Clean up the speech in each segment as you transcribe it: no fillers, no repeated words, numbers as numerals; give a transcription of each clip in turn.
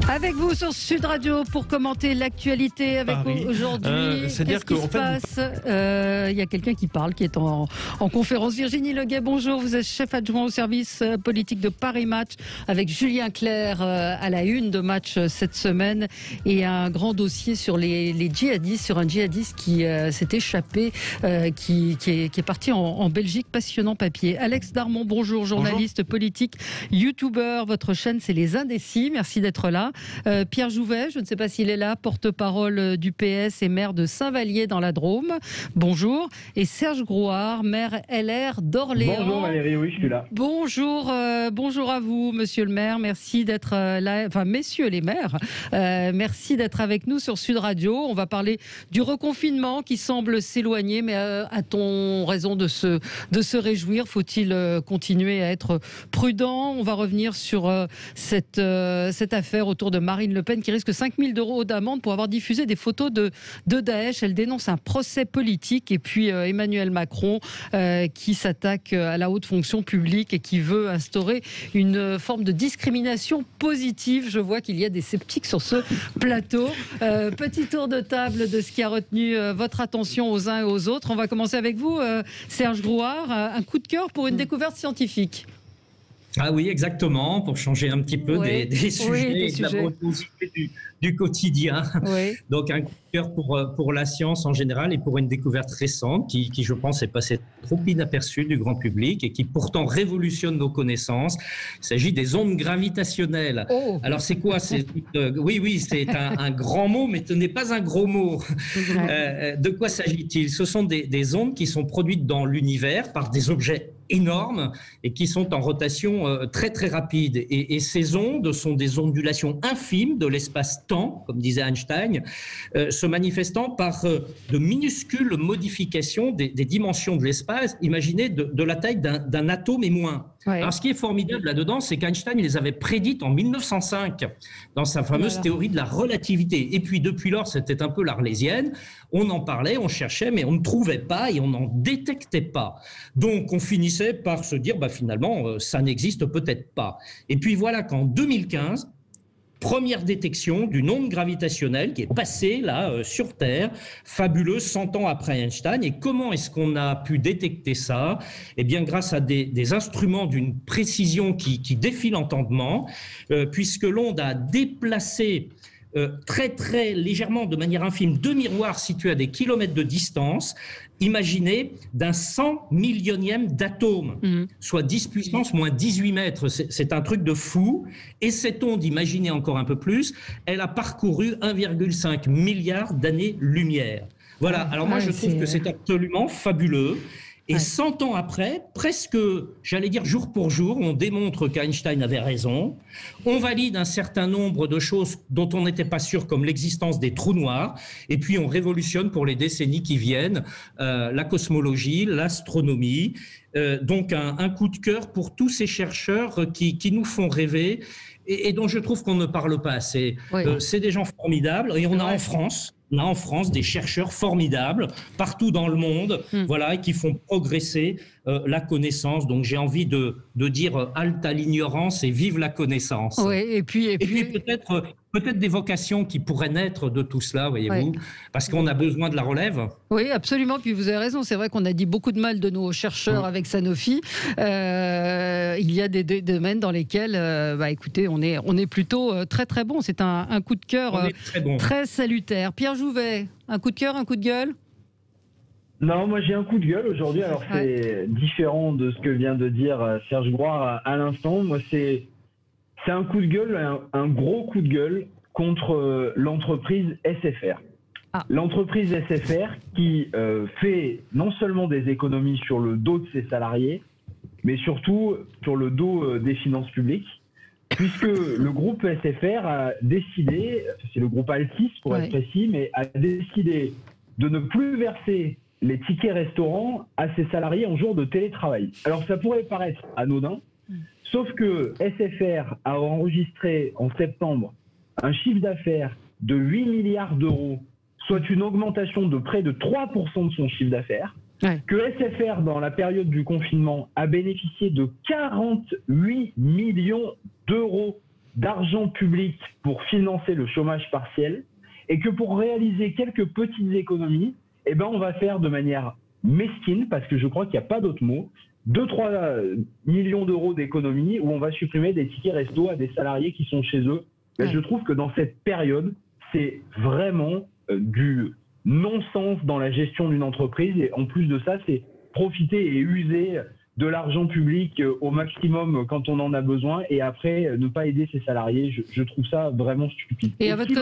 Avec vous sur Sud Radio pour commenter l'actualité avec vous aujourd'hui. Qu'est-ce qui se passe ? Il y a quelqu'un qui parle, qui est en conférence. Virginie Leguet, bonjour. Vous êtes chef adjoint au service politique de Paris Match avec Julien Clerc à la une de Match cette semaine et un grand dossier sur les djihadistes, sur un djihadiste qui s'est échappé, qui est parti en Belgique. Passionnant papier. Alex Darmon, bonjour, journaliste politique, youtubeur. Votre chaîne, c'est Les Indécis. Merci d'être là. Pierre Jouvet, je ne sais pas s'il est là, porte-parole du PS et maire de Saint-Vallier dans la Drôme. Bonjour. Et Serge Grouard, maire LR d'Orléans. Bonjour Valérie, oui, je suis là. Bonjour, bonjour à vous, monsieur le maire. Merci d'être là, enfin messieurs les maires. Merci d'être avec nous sur Sud Radio. On va parler du reconfinement qui semble s'éloigner, mais a-t-on raison de se réjouir? Faut-il continuer à être prudent? On va revenir sur cette affaire autour de Marine Le Pen qui risque 5 000 € d'amende pour avoir diffusé des photos de Daesh. Elle dénonce un procès politique. Et puis Emmanuel Macron qui s'attaque à la haute fonction publique et qui veut instaurer une forme de discrimination positive. Je vois qu'il y a des sceptiques sur ce plateau. Petit tour de table de ce qui a retenu votre attention aux uns et aux autres. On va commencer avec vous, Serge Grouard. Un coup de cœur pour une découverte scientifique. Ah oui, exactement, pour changer un petit peu des sujets et de la brutalité du quotidien. Oui. Donc un coup de cœur pour la science en général et pour une découverte récente qui je pense, est passée trop inaperçue du grand public et qui pourtant révolutionne nos connaisses. Il s'agit des ondes gravitationnelles. Oh. Alors c'est quoi? Oui, c'est un grand mot, mais ce n'est pas un gros mot. De quoi s'agit-il? Ce sont des ondes qui sont produites dans l'univers par des objets énormes et qui sont en rotation très très rapide. Et ces ondes sont des ondulations infimes de l'espace-temps, comme disait Einstein, se manifestant par de minuscules modifications des dimensions de l'espace, imaginez de la taille d'un atome et moins. Ouais. Alors ce qui est formidable là-dedans, c'est qu'Einstein les avait prédites en 1905 dans sa fameuse théorie de la relativité. Et puis depuis lors, c'était un peu l'Arlésienne. On en parlait, on cherchait, mais on ne trouvait pas et on n'en détectait pas. Donc on finissait par se dire, finalement, ça n'existe peut-être pas. Et puis voilà qu'en 2015, première détection d'une onde gravitationnelle qui est passée là sur Terre, fabuleuse 100 ans après Einstein. Et comment est-ce qu'on a pu détecter ça? Eh bien, grâce à des instruments d'une précision qui défie l'entendement, puisque l'onde a déplacé très très légèrement, de manière infime, deux miroirs situés à des kilomètres de distance, imaginez d'un 100 millionième d'atome, soit 10 puissance moins 18 mètres. C'est un truc de fou. Et cette onde, imaginez encore un peu plus, elle a parcouru 1,5 milliard d'années-lumière. Voilà, alors moi je trouve que c'est absolument fabuleux. Et 100 ans après, presque, j'allais dire jour pour jour, on démontre qu'Einstein avait raison. On valide un certain nombre de choses dont on n'était pas sûr, comme l'existence des trous noirs. Et puis on révolutionne pour les décennies qui viennent la cosmologie, l'astronomie. Donc un coup de cœur pour tous ces chercheurs qui nous font rêver et dont je trouve qu'on ne parle pas assez. Oui. C'est des gens formidables. Et on a en France des chercheurs formidables partout dans le monde, voilà, qui font progresser la connaissance. Donc j'ai envie de dire halte à l'ignorance et vive la connaissance. Oui, et puis peut-être des vocations qui pourraient naître de tout cela, voyez-vous, parce qu'on a besoin de la relève. Oui, absolument. Puis vous avez raison. C'est vrai qu'on a dit beaucoup de mal de nos chercheurs avec Sanofi. Il y a des domaines dans lesquels, écoutez, on est plutôt très très bon. C'est un coup de cœur très salutaire. Pierre Jouvet, un coup de cœur, un coup de gueule? Non, moi j'ai un coup de gueule aujourd'hui. Alors c'est différent de ce que vient de dire Serge Grouard à l'instant. Moi c'est un coup de gueule, un gros coup de gueule contre l'entreprise SFR. L'entreprise SFR qui fait non seulement des économies sur le dos de ses salariés, mais surtout sur le dos des finances publiques, puisque le groupe SFR a décidé, c'est le groupe Altis pour être précis, mais a décidé de ne plus verser les tickets restaurants à ses salariés en jour de télétravail. Alors ça pourrait paraître anodin, sauf que SFR a enregistré en septembre un chiffre d'affaires de 8 milliards d'euros, soit une augmentation de près de 3% de son chiffre d'affaires, que SFR, dans la période du confinement, a bénéficié de 48 millions d'euros d'argent public pour financer le chômage partiel et que pour réaliser quelques petites économies, on va faire de manière mesquine, parce que je crois qu'il n'y a pas d'autre mot, 2-3 millions d'euros d'économies où on va supprimer des tickets resto à des salariés qui sont chez eux. Mais je trouve que dans cette période, c'est vraiment du non-sens dans la gestion d'une entreprise. Et en plus de ça, c'est profiter et user de l'argent public au maximum quand on en a besoin et après ne pas aider ses salariés. Je trouve ça vraiment stupide. Et à votre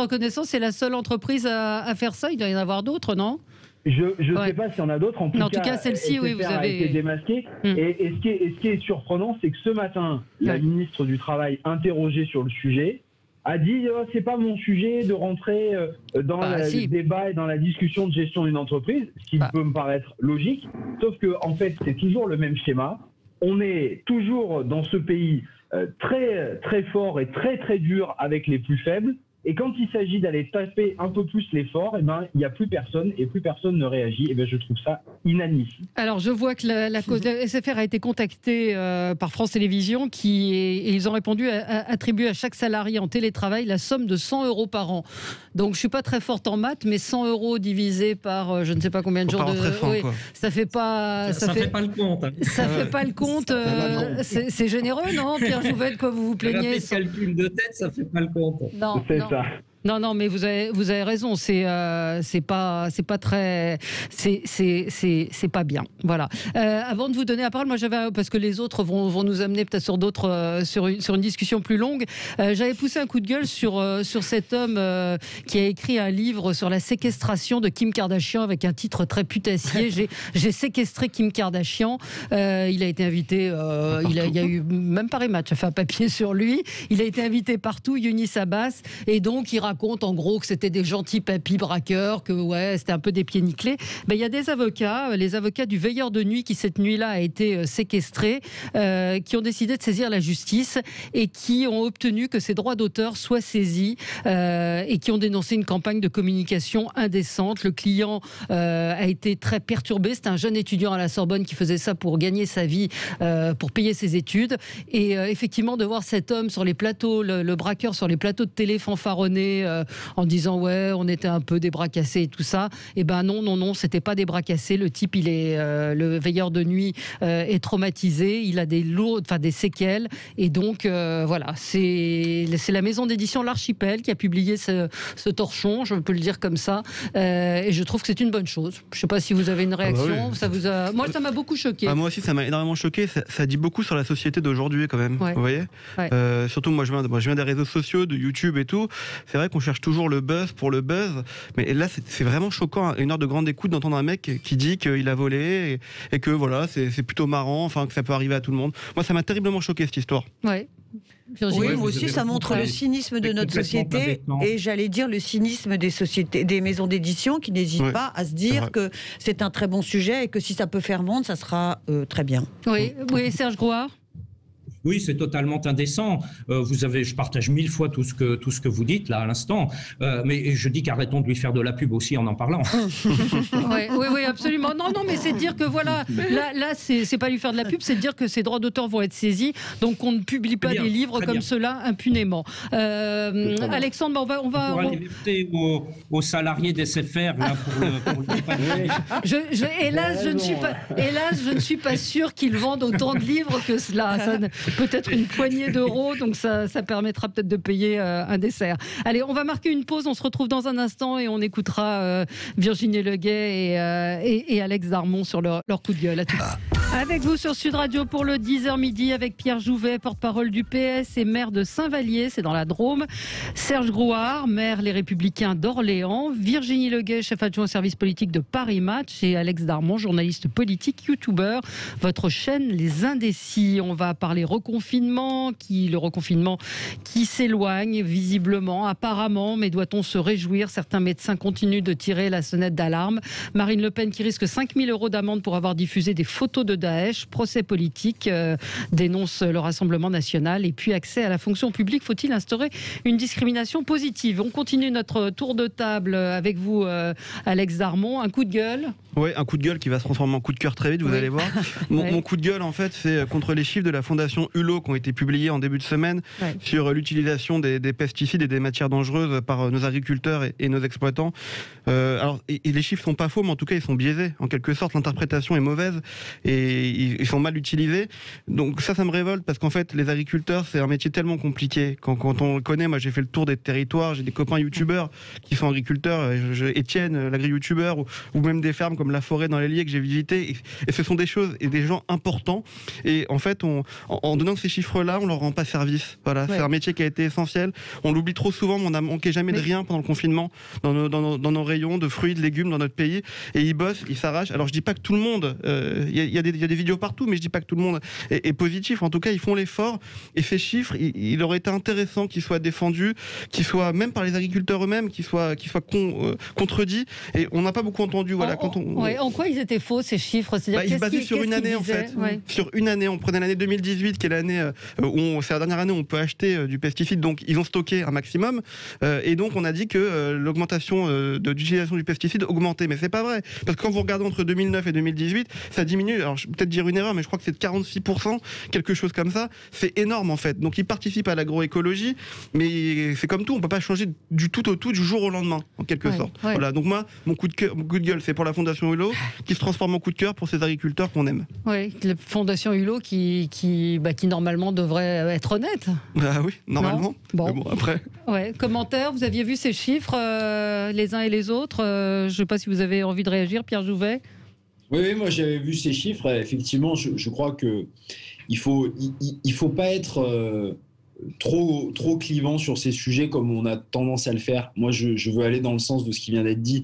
connaissance, c'est la seule entreprise à faire ça? Il doit y en avoir d'autres, non? Je ne sais pas s'il y en a d'autres. En tout cas, celle-ci, oui, vous avez été démasquée. Et ce qui est surprenant, c'est que ce matin, la ministre du Travail, interrogée sur le sujet, a dit c'est pas mon sujet de rentrer dans le débat et dans la discussion de gestion d'une entreprise, ce qui peut me paraître logique. Sauf que en fait, c'est toujours le même schéma. On est toujours dans ce pays très très fort et très très dur avec les plus faibles. Et quand il s'agit d'aller taper un peu plus les forts, il n'y a plus personne et plus personne ne réagit. Je trouve ça inadmissible. Alors, je vois que la SFR a été contactée par France Télévisions et ils ont répondu à attribuer à chaque salarié en télétravail la somme de 100 € par an. Donc, je ne suis pas très forte en maths, mais 100 € divisé par je ne sais pas combien de jours ça fait pas... Ça fait pas le compte. Hein. Ça fait pas le compte. C'est généreux, non, Pierre Jouvet, de quoi vous vous plaignez? Le calcul de tête, ça fait pas le compte. Non, c'est ça. Non, mais vous avez raison. C'est pas très, c'est pas bien. Voilà. Avant de vous donner la parole, moi parce que les autres vont nous amener peut-être sur d'autres, sur une discussion plus longue. J'avais poussé un coup de gueule sur cet homme qui a écrit un livre sur la séquestration de Kim Kardashian avec un titre très putassier. J'ai séquestré Kim Kardashian. Il a été invité. Il y a eu même Paris Match a fait un papier sur lui. Il a été invité partout. Younis Abbas, et donc il raconte en gros que c'était des gentils papis braqueurs, que c'était un peu des pieds nickelés. Il y a des avocats, les avocats du veilleur de nuit qui cette nuit-là a été séquestré, qui ont décidé de saisir la justice et qui ont obtenu que ses droits d'auteur soient saisis et qui ont dénoncé une campagne de communication indécente. Le client a été très perturbé. C'était un jeune étudiant à la Sorbonne qui faisait ça pour gagner sa vie, pour payer ses études. Et effectivement, de voir cet homme sur les plateaux, le braqueur sur les plateaux de télé fanfaronner en disant on était un peu des bras cassés et tout ça. Non, c'était pas des bras cassés. Le type, le veilleur de nuit est traumatisé. Il a des séquelles. Et donc voilà, c'est la maison d'édition L'Archipel qui a publié ce torchon, je peux le dire comme ça. Et je trouve que c'est une bonne chose. Je sais pas si vous avez une réaction. Moi, ça m'a beaucoup choqué. Moi aussi, ça m'a énormément choqué. Ça dit beaucoup sur la société d'aujourd'hui quand même. Vous voyez. Surtout moi, je viens des réseaux sociaux, de YouTube et tout. C'est vrai qu'on cherche toujours le buzz pour le buzz, mais là c'est vraiment choquant, à une heure de grande écoute, d'entendre un mec qui dit qu'il a volé et que voilà, c'est plutôt marrant, enfin que ça peut arriver à tout le monde. Moi, ça m'a terriblement choqué cette histoire. Oui, moi aussi, ça montre le cynisme de notre société et j'allais dire le cynisme des maisons d'édition qui n'hésitent pas à se dire que c'est un très bon sujet et que si ça peut faire vendre, ça sera très bien. Oui, Serge Grouard. Oui, c'est totalement indécent. Je partage 1000 fois tout ce que vous dites là à l'instant, mais je dis qu'arrêtons de lui faire de la pub aussi en parlant. Oui, absolument. Non, mais c'est de dire que voilà, là, c'est pas lui faire de la pub, c'est de dire que ses droits d'auteur vont être saisis, donc on ne publie pas des livres comme cela impunément. Alexandre, on va. Pour alerter aux salariés des SFR là pour le hélas, je ne suis pas sûr qu'ils vendent autant de livres que cela. Peut-être une poignée d'euros, donc ça permettra peut-être de payer un dessert. Allez, on va marquer une pause, on se retrouve dans un instant et on écoutera Virginie Leguet et Alex Darmon sur leur coup de gueule. À tout. Avec vous sur Sud Radio pour le 10h midi avec Pierre Jouvet, porte-parole du PS et maire de Saint-Vallier, c'est dans la Drôme. Serge Grouard, maire Les Républicains d'Orléans. Virginie Leguet, chef adjoint au service politique de Paris Match. Et Alex Darmon, journaliste politique, youtubeur. Votre chaîne Les Indécis. On va parler le reconfinement qui s'éloigne visiblement, apparemment, mais doit-on se réjouir? Certains médecins continuent de tirer la sonnette d'alarme. Marine Le Pen qui risque 5 000 € d'amende pour avoir diffusé des photos de Daesh, procès politique, dénonce le Rassemblement national, et puis accès à la fonction publique. Faut-il instaurer une discrimination positive? On continue notre tour de table avec vous, Alex Darmon. Un coup de gueule? Oui, un coup de gueule qui va se transformer en coup de cœur très vite, vous allez voir. Mon coup de gueule, en fait, c'est contre les chiffres de la fondation Hulot qui ont été publiés en début de semaine sur l'utilisation des pesticides et des matières dangereuses par nos agriculteurs et nos exploitants. Alors, les chiffres sont pas faux, mais en tout cas, ils sont biaisés. En quelque sorte, l'interprétation est mauvaise et ils sont mal utilisés. Donc ça me révolte parce qu'en fait, les agriculteurs, c'est un métier tellement compliqué. Quand on le connaît, moi, j'ai fait le tour des territoires, j'ai des copains youtubeurs qui sont agriculteurs, Étienne, l'agri-youtubeur, ou même des fermes comme La Forêt dans l'Allier que j'ai visité. Et ce sont des choses et des gens importants. Et en fait, en donnant ces chiffres-là, on leur rend pas service. Voilà, c'est un métier qui a été essentiel. On l'oublie trop souvent, mais on n'a manqué jamais de rien pendant le confinement dans nos rayons de fruits, de légumes dans notre pays. Et ils bossent, ils s'arrachent. Alors je dis pas que tout le monde, il y a des vidéos partout, mais je dis pas que tout le monde est positif. En tout cas, ils font l'effort. Et ces chiffres, il aurait été intéressant qu'ils soient défendus, qu'ils soient même par les agriculteurs eux-mêmes, qu'ils soient contredits. Et on n'a pas beaucoup entendu. Voilà, en quoi ils étaient faux ces chiffres? Ils se basaient sur une année en fait. Sur une année, on prenait l'année 2018, qui est l'année où c'est la dernière année où on peut acheter du pesticide. Donc ils ont stocké un maximum. Et donc on a dit que l'augmentation d'utilisation du pesticide augmentait. Mais c'est pas vrai. Parce que quand vous regardez entre 2009 et 2018, ça diminue. Alors je vais peut-être dire une erreur, mais je crois que c'est de 46%, quelque chose comme ça. C'est énorme en fait. Donc ils participent à l'agroécologie, mais c'est comme tout, on peut pas changer du tout au tout du jour au lendemain, en quelque sorte. Voilà. Donc moi, mon coup de gueule, c'est pour la Fondation Hulot, qui se transforme en coup de cœur pour ces agriculteurs qu'on aime. Oui, la Fondation Hulot qui normalement devrait être honnête. Ah oui, normalement. Bon. Mais bon, après. Commentaire, vous aviez vu ces chiffres, les uns et les autres. Je ne sais pas si vous avez envie de réagir, Pierre Jouvet. Oui, moi j'avais vu ces chiffres. Effectivement, je crois que il faut pas être trop clivant sur ces sujets comme on a tendance à le faire. Moi, je veux aller dans le sens de ce qui vient d'être dit.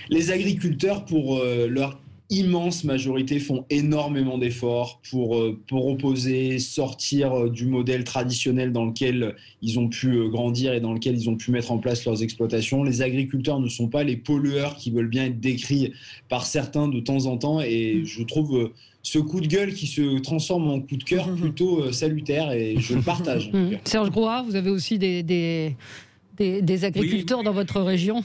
Les agriculteurs, pour leur immense majorité, font énormément d'efforts pour opposer, sortir du modèle traditionnel dans lequel ils ont pu grandir et dans lequel ils ont pu mettre en place leurs exploitations. Les agriculteurs ne sont pas les pollueurs qui veulent bien être décrits par certains de temps en temps, et je trouve ce coup de gueule qui se transforme en coup de cœur plutôt salutaire, et je le partage. Serge Grouard, vous avez aussi des agriculteurs dans votre région?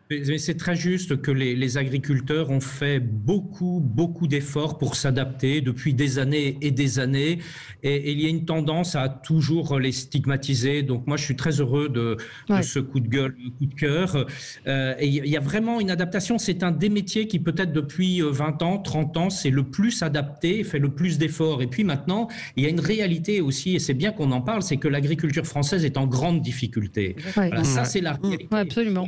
Mais c'est très juste que les agriculteurs ont fait beaucoup d'efforts pour s'adapter depuis des années et des années. Et il y a une tendance à toujours les stigmatiser. Donc moi, je suis très heureux de ce coup de gueule, coup de cœur. Et il y a vraiment une adaptation. C'est un des métiers qui, peut-être depuis 20 ans, 30 ans, c'est le plus adapté, fait le plus d'efforts. Et puis maintenant, il y a une réalité aussi, et c'est bien qu'on en parle, c'est que l'agriculture française est en grande difficulté. Voilà, ça, c'est la réalité. Absolument.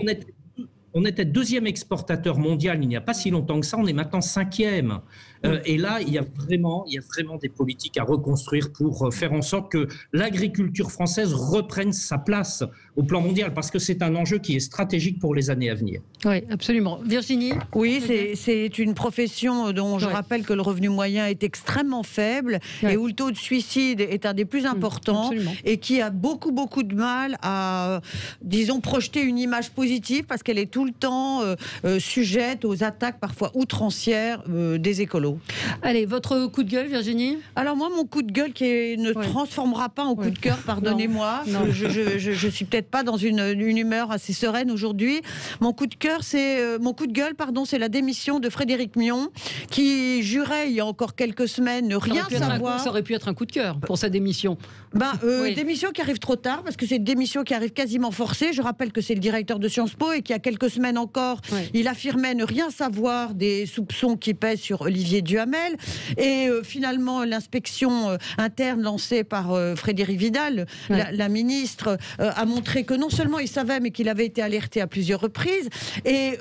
On était deuxième exportateur mondial il n'y a pas si longtemps que ça, on est maintenant 5e. Et là, il y a vraiment des politiques à reconstruire pour faire en sorte que l'agriculture française reprenne sa place au plan mondial, parce que c'est un enjeu qui est stratégique pour les années à venir. Oui, absolument. Virginie? Oui, c'est une profession dont je rappelle que le revenu moyen est extrêmement faible et où le taux de suicide est un des plus importants, et qui a beaucoup de mal à, disons, projeter une image positive, parce qu'elle est tout le temps sujette aux attaques parfois outrancières des écolos. Allez, votre coup de gueule, Virginie? Alors moi, mon coup de gueule qui ne transformera pas en coup de cœur, pardonnez-moi, je suis peut-être pas dans une humeur assez sereine aujourd'hui. Mon coup de gueule, c'est la démission de Frédéric Mion, qui jurait il y a encore quelques semaines ne rien savoir. Ça aurait pu être un coup de cœur pour sa démission. Démission qui arrive trop tard, parce que c'est une démission qui arrive quasiment forcée. Je rappelle que c'est le directeur de Sciences Po, et qu'il y a quelques semaines encore, il affirmait ne rien savoir des soupçons qui pèsent sur Olivier Duhamel. Et finalement, l'inspection interne lancée par Frédérique Vidal, la ministre, a montré que non seulement il savait, mais qu'il avait été alerté à plusieurs reprises, et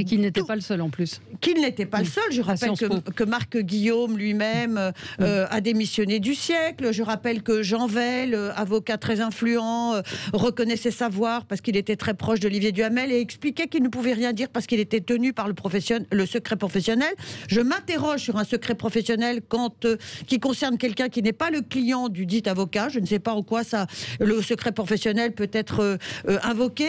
qu'il n'était pas le seul en plus. Qu'il n'était pas le seul. Je rappelle que Marc Guillaume lui-même a démissionné du siècle. Je rappelle que Jean Vell, avocat très influent, reconnaissait savoir parce qu'il était très proche d'Olivier Duhamel, et expliquait qu'il ne pouvait rien dire parce qu'il était tenu par le secret professionnel. Je m'interroge s'interroge sur un secret professionnel qui concerne quelqu'un qui n'est pas le client du dit avocat. Je ne sais pas en quoi le secret professionnel peut être invoqué.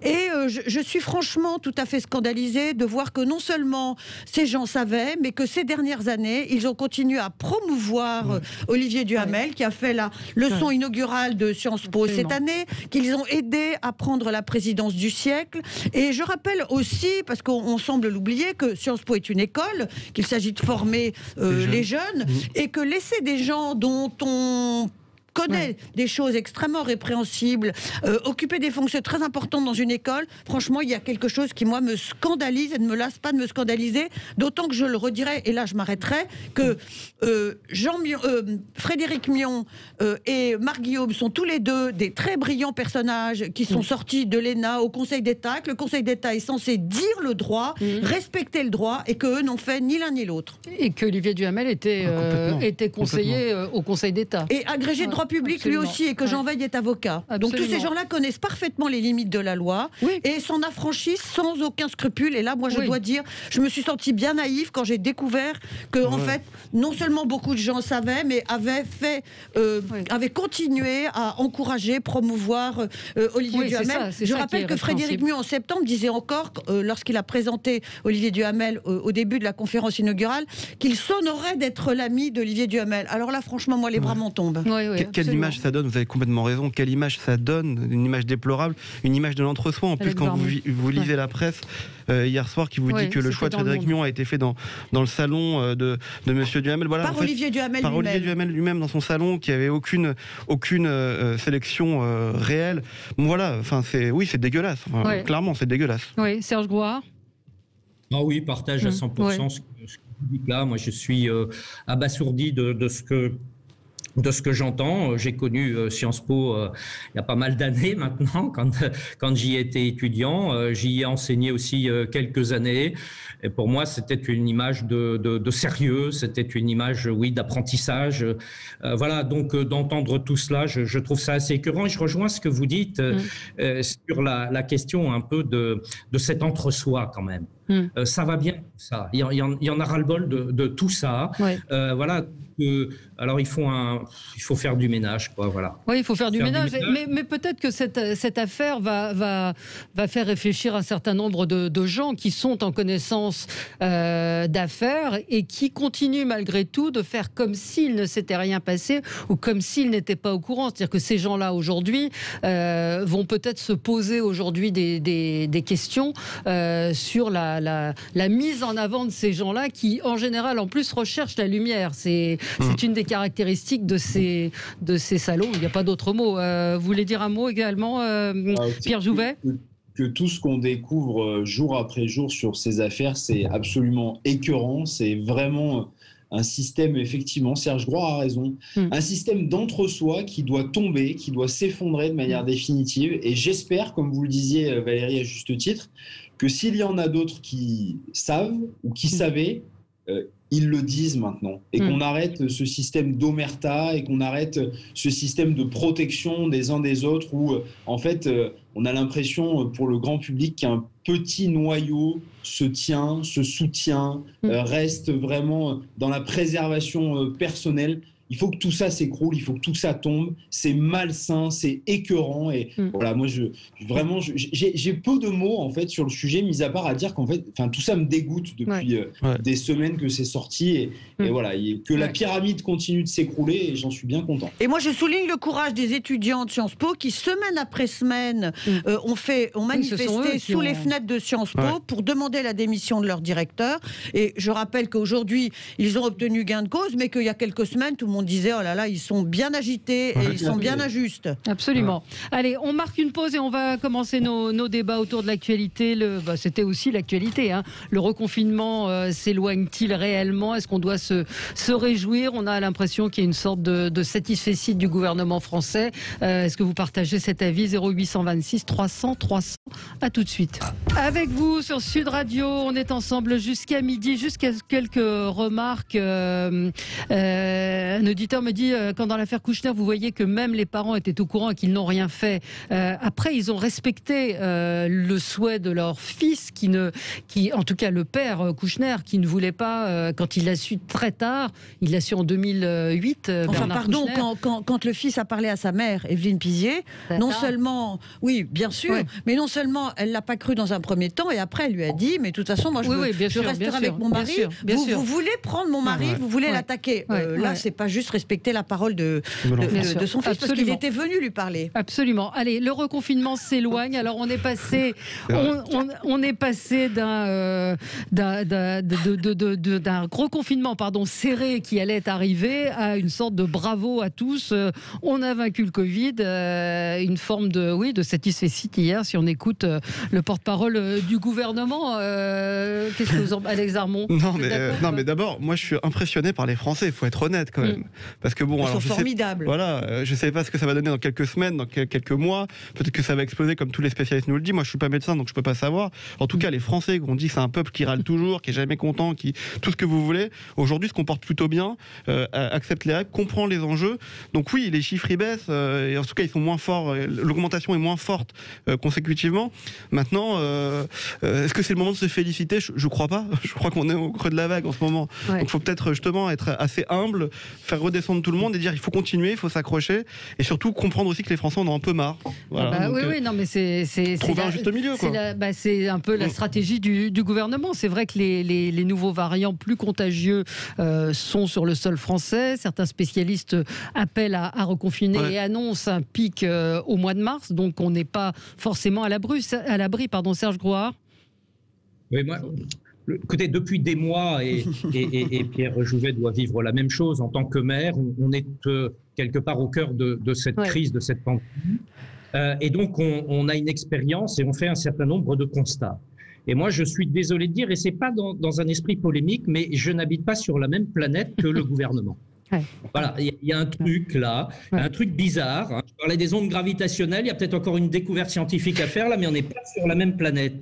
Et je suis franchement tout à fait scandalisée de voir que non seulement ces gens savaient, mais que ces dernières années, ils ont continué à promouvoir Olivier Duhamel, qui a fait la leçon inaugurale de Sciences Po cette année, qu'ils ont aidé à prendre la présidence du siècle. Et je rappelle aussi, parce qu'on semble l'oublier, que Sciences Po est une école, qu'il s'agit de former les jeunes, et que laisser des gens dont on connaît des choses extrêmement répréhensibles, occuper des fonctions très importantes dans une école, franchement, il y a quelque chose qui, moi, me scandalise et ne me lasse pas de me scandaliser, d'autant que je le redirai, et là, je m'arrêterai, que Frédéric Mion et Marc Guillaume sont tous les deux des très brillants personnages qui sont sortis de l'ENA au Conseil d'État, que le Conseil d'État est censé dire le droit, respecter le droit, et qu'eux n'ont fait ni l'un ni l'autre. Et que Olivier Duhamel était conseiller au Conseil d'État. Et agrégé de droit public lui aussi, et que Jean Veil est avocat. Donc tous ces gens-là connaissent parfaitement les limites de la loi et s'en affranchissent sans aucun scrupule. Et là, moi, je dois dire, je me suis sentie bien naïve quand j'ai découvert que, en fait, non seulement beaucoup de gens savaient, mais avaient continué à encourager, promouvoir Olivier Duhamel. Je rappelle que Frédéric Mion, en septembre, disait encore, lorsqu'il a présenté Olivier Duhamel au début de la conférence inaugurale, qu'il s'honorait d'être l'ami d'Olivier Duhamel. Alors là, franchement, moi, les bras m'en tombent. Quelle image ça donne, vous avez complètement raison, quelle image ça donne, une image déplorable, une image de l'entre-soi. En plus, quand vous lisez la presse hier soir qui vous dit que le choix de Frédéric Mion a été fait dans le salon de Monsieur Duhamel. Voilà, par Olivier Duhamel par lui-même. Olivier Duhamel lui-même dans son salon, qui avait aucune sélection réelle. Bon, voilà, enfin, c'est dégueulasse. Enfin, clairement, c'est dégueulasse. Oui, Serge Grouard. Ah oui, partage à 100% ce que vous dites là. Moi, je suis abasourdi de ce que j'entends. J'ai connu Sciences Po il y a pas mal d'années maintenant, quand j'y étais étudiant. J'y ai enseigné aussi quelques années. Et pour moi, c'était une image de sérieux, c'était une image, d'apprentissage. Voilà, donc d'entendre tout cela, je trouve ça assez écœurant. Et je rejoins ce que vous dites sur la question un peu de cet entre-soi quand même. Ça va bien, ça. Il y en a ras-le-bol de tout ça. Voilà. Alors il faut faire du ménage, quoi. Voilà. Oui, il faut faire du ménage. Mais peut-être que cette affaire va faire réfléchir un certain nombre de gens qui sont en connaissance d'affaires et qui continuent malgré tout de faire comme s'il ne s'était rien passé ou comme s'ils n'étaient pas au courant. C'est-à-dire que ces gens-là aujourd'hui vont peut-être se poser aujourd'hui des questions sur la mise en avant de ces gens-là qui, en général, en plus recherchent la lumière. C'est une des caractéristiques de ces salons. Il n'y a pas d'autre mot. Vous voulez dire un mot également, Pierre Jouvet ? Que tout ce qu'on découvre jour après jour sur ces affaires, c'est absolument écœurant. C'est vraiment un système, effectivement, Serge Grouard a raison, un système d'entre-soi qui doit tomber, qui doit s'effondrer de manière définitive. Et j'espère, comme vous le disiez, Valérie, à juste titre, que s'il y en a d'autres qui savent ou qui savaient, ils le disent maintenant, et qu'on arrête ce système d'omerta, et qu'on arrête ce système de protection des uns des autres, où en fait on a l'impression pour le grand public qu'un petit noyau se tient, se soutient, reste vraiment dans la préservation personnelle. Il faut que tout ça s'écroule, il faut que tout ça tombe. C'est malsain, c'est écœurant. Et voilà, moi, j'ai peu de mots en fait sur le sujet, mis à part à dire qu'en fait, tout ça me dégoûte depuis des semaines que c'est sorti. Et voilà, que la pyramide continue de s'écrouler, et j'en suis bien content. Et moi, je souligne le courage des étudiants de Sciences Po qui, semaine après semaine, ont manifesté sous les fenêtres de Sciences Po pour demander la démission de leur directeur. Et je rappelle qu'aujourd'hui, ils ont obtenu gain de cause, mais qu'il y a quelques semaines, tout le monde disait oh là là, ils sont bien agités et ils sont bien injustes. Absolument. Allez, on marque une pause et on va commencer nos débats autour de l'actualité. C'était aussi l'actualité. Le reconfinement s'éloigne-t-il réellement ? Est-ce qu'on doit se réjouir ? On a l'impression qu'il y a une sorte de satisfecit du gouvernement français. Est-ce que vous partagez cet avis ? 0826 300 300. À tout de suite. Avec vous sur Sud Radio, on est ensemble jusqu'à midi, jusqu'à quelques remarques. auditeur me dit, quand dans l'affaire Kouchner, vous voyez que même les parents étaient au courant et qu'ils n'ont rien fait. Après, ils ont respecté le souhait de leur fils, en tout cas le père Kouchner, qui ne voulait pas, quand il l'a su très tard, il l'a su en 2008. Enfin, pardon, quand le fils a parlé à sa mère, Evelyne Pizier, non seulement, oui, bien sûr, mais non seulement elle l'a pas cru dans un premier temps, et après elle lui a dit, mais de toute façon, moi je resterai avec mon mari. Vous voulez prendre mon mari, vous voulez l'attaquer. Là, c'est pas juste respecter la parole de son fils, parce qu'il était venu lui parler. Absolument. Allez, le reconfinement s'éloigne. Alors on est passé d'un gros confinement, serré qui allait arriver à une sorte de bravo à tous. On a vaincu le Covid, une forme de satisfecit hier, si on écoute le porte-parole du gouvernement. Qu'est-ce que vous en... Alex Armand? Non, mais d'abord, moi je suis impressionné par les Français, il faut être honnête quand même. Parce que bon, ils sont formidables. Je ne sais pas ce que ça va donner dans quelques semaines, dans quelques mois. Peut-être que ça va exploser comme tous les spécialistes nous le disent. Moi je suis pas médecin donc je peux pas savoir. En tout cas, les Français, on dit que c'est un peuple qui râle toujours, qui est jamais content, qui tout ce que vous voulez, aujourd'hui se comporte plutôt bien, accepte les règles, comprend les enjeux. Donc oui, les chiffres ils baissent, et en tout cas ils sont moins forts, l'augmentation est moins forte consécutivement. Maintenant, est-ce que c'est le moment de se féliciter? Je crois pas. Je crois qu'on est au creux de la vague en ce moment. Donc il faut peut-être justement être assez humble, faire redescendre tout le monde et dire il faut continuer, il faut s'accrocher, et surtout comprendre aussi que les Français en ont un peu marre. Voilà. Non mais c'est trouver un juste milieu. C'est un peu la stratégie du gouvernement. C'est vrai que les nouveaux variants plus contagieux sont sur le sol français. Certains spécialistes appellent à reconfiner et annoncent un pic au mois de mars. Donc on n'est pas forcément à l'abri. Serge Grouard. Oui, moi, écoutez, depuis des mois, et Pierre Jouvet doit vivre la même chose en tant que maire, on est quelque part au cœur de cette crise, de cette pandémie. Et donc, on a une expérience et on fait un certain nombre de constats. Et moi, je suis désolé de dire, et c'est pas dans un esprit polémique, mais je n'habite pas sur la même planète que le gouvernement. Voilà, il y a un truc là, un truc bizarre. Hein. Je parlais des ondes gravitationnelles, il y a peut-être encore une découverte scientifique à faire là, mais on n'est pas sur la même planète.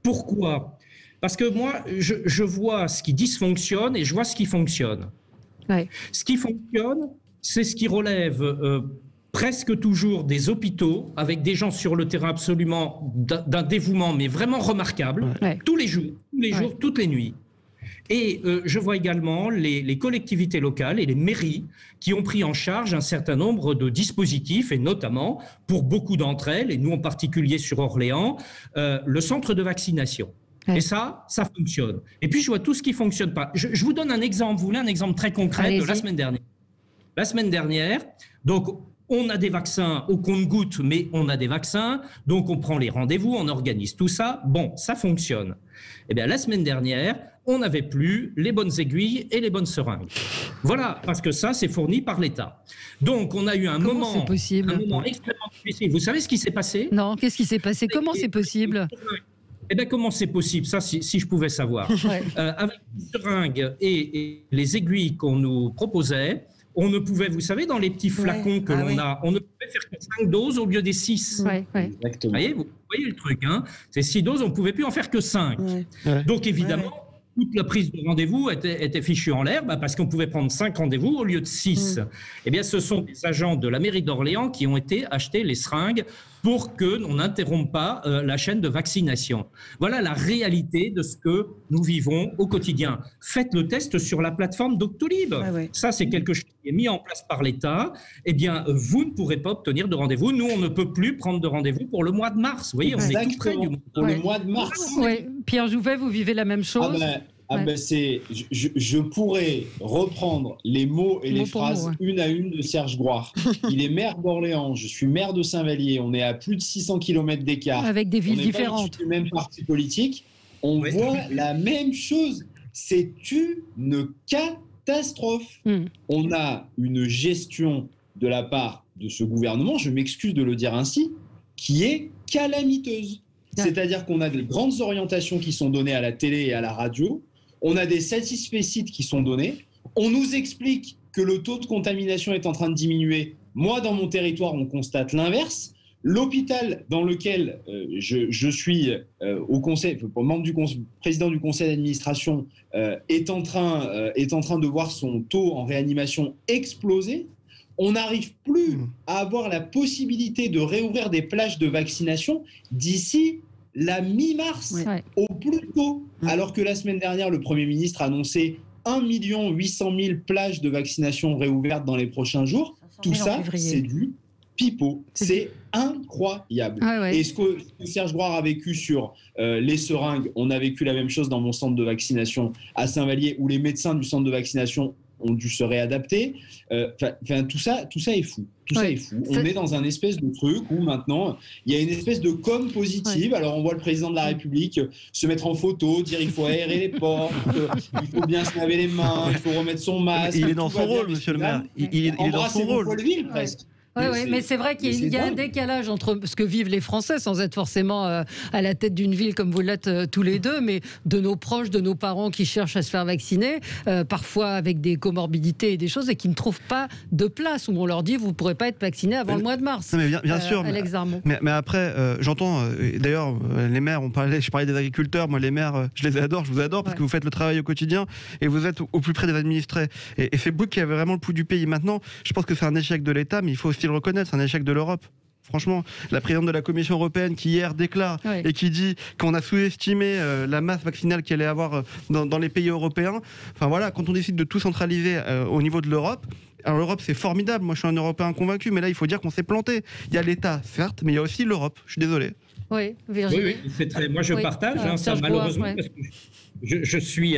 Pourquoi ? Parce que moi, je vois ce qui dysfonctionne et je vois ce qui fonctionne. Ce qui fonctionne, c'est ce qui relève presque toujours des hôpitaux, avec des gens sur le terrain absolument d'un dévouement, mais vraiment remarquable, tous les jours, toutes les nuits. Et je vois également les collectivités locales et les mairies qui ont pris en charge un certain nombre de dispositifs, et notamment, pour beaucoup d'entre elles, et nous en particulier sur Orléans, le centre de vaccination. Et ça fonctionne. Et puis, je vois tout ce qui ne fonctionne pas. Je vous donne un exemple, vous voulez un exemple très concret de la semaine dernière. La semaine dernière, donc, on a des vaccins au compte-gouttes, mais on a des vaccins, donc on prend les rendez-vous, on organise tout ça. Bon, ça fonctionne. Eh bien, la semaine dernière, on n'avait plus les bonnes aiguilles et les bonnes seringues. Voilà, parce que ça, c'est fourni par l'État. Donc, on a eu un moment extrêmement difficile. Vous savez ce qui s'est passé ? Non, qu'est-ce qui s'est passé ? Comment c'est possible ? Eh bien, comment c'est possible ? Ça, si je pouvais savoir. Avec les seringues et les aiguilles qu'on nous proposait, on ne pouvait, vous savez, dans les petits flacons que l'on a, on ne pouvait faire que 5 doses au lieu des 6. Exactement. Vous voyez le truc, hein ? Ces 6 doses, on ne pouvait plus en faire que 5. Donc, évidemment, toute la prise de rendez-vous était fichue en l'air, parce qu'on pouvait prendre 5 rendez-vous au lieu de 6. Eh bien, ce sont des agents de la mairie d'Orléans qui ont été acheter les seringues pour qu'on n'interrompe pas la chaîne de vaccination. Voilà la réalité de ce que nous vivons au quotidien. Faites le test sur la plateforme Doctolib. Ça, c'est quelque chose qui est mis en place par l'État. Eh bien, vous ne pourrez pas obtenir de rendez-vous. Nous, on ne peut plus prendre de rendez-vous pour le mois de mars. Vous voyez, on est tout près du mois. Pour le mois de mars. Pierre Jouvet, vous vivez la même chose ? Je pourrais reprendre les mots et les phrases une à une de Serge Grouard. Il est maire d'Orléans, je suis maire de Saint-Vallier, on est à plus de 600 km d'écart. Avec des villes différentes. On n'est pas du même parti politique, on voit la même chose. C'est une catastrophe. On a une gestion de la part de ce gouvernement, je m'excuse de le dire ainsi, qui est calamiteuse. C'est-à-dire qu'on a des grandes orientations qui sont données à la télé et à la radio. On a des satisfecit qui sont donnés. On nous explique que le taux de contamination est en train de diminuer. Moi, dans mon territoire, on constate l'inverse, L'hôpital dans lequel je suis au conseil, président du conseil d'administration, est en train de voir son taux en réanimation exploser. On n'arrive plus à avoir la possibilité de réouvrir des plages de vaccination d'ici la mi-mars, au plus tôt. Alors que la semaine dernière, le Premier ministre a annoncé 1 800 000 plages de vaccination réouvertes dans les prochains jours. Tout ça, c'est du pipeau. C'est incroyable. Et ce que Serge Grouard a vécu sur les seringues, on a vécu la même chose dans mon centre de vaccination à Saint-Vallier, où les médecins du centre de vaccination ont dû se réadapter. Tout ça est fou. On est dans un espèce de truc où maintenant, il y a une espèce de com positive. Alors, on voit le président de la République se mettre en photo, dire il faut aérer les portes, il faut bien se laver les mains, il faut remettre son masque. Il est dans son rôle, monsieur le maire. Il est dans son rôle. Embrassez-vous presque. Mais c'est vrai qu'il y a un décalage entre ce que vivent les Français, sans être forcément à la tête d'une ville comme vous l'êtes tous les deux, mais de nos proches, de nos parents qui cherchent à se faire vacciner, parfois avec des comorbidités et des choses, et qui ne trouvent pas de place, où on leur dit vous ne pourrez pas être vacciné avant le mois de mars. Non, mais bien sûr. Alex Darmon. Mais après, j'entends, d'ailleurs, les maires, je parlais des agriculteurs, moi les maires, je les adore, je vous adore, parce que vous faites le travail au quotidien et vous êtes au plus près des administrés. Et c'est vous qui avez vraiment le pouls du pays maintenant. Je pense que c'est un échec de l'État, mais il faut aussi le reconnaître, c'est un échec de l'Europe. Franchement, la présidente de la Commission européenne qui hier déclare et qui dit qu'on a sous-estimé la masse vaccinale qu'il allait avoir dans les pays européens. Enfin voilà, quand on décide de tout centraliser au niveau de l'Europe, alors l'Europe c'est formidable, moi je suis un Européen convaincu, mais là il faut dire qu'on s'est planté. Il y a l'État, certes, mais il y a aussi l'Europe, je suis désolé. Oui, Virginie. Moi je partage, ça, malheureusement, parce que je suis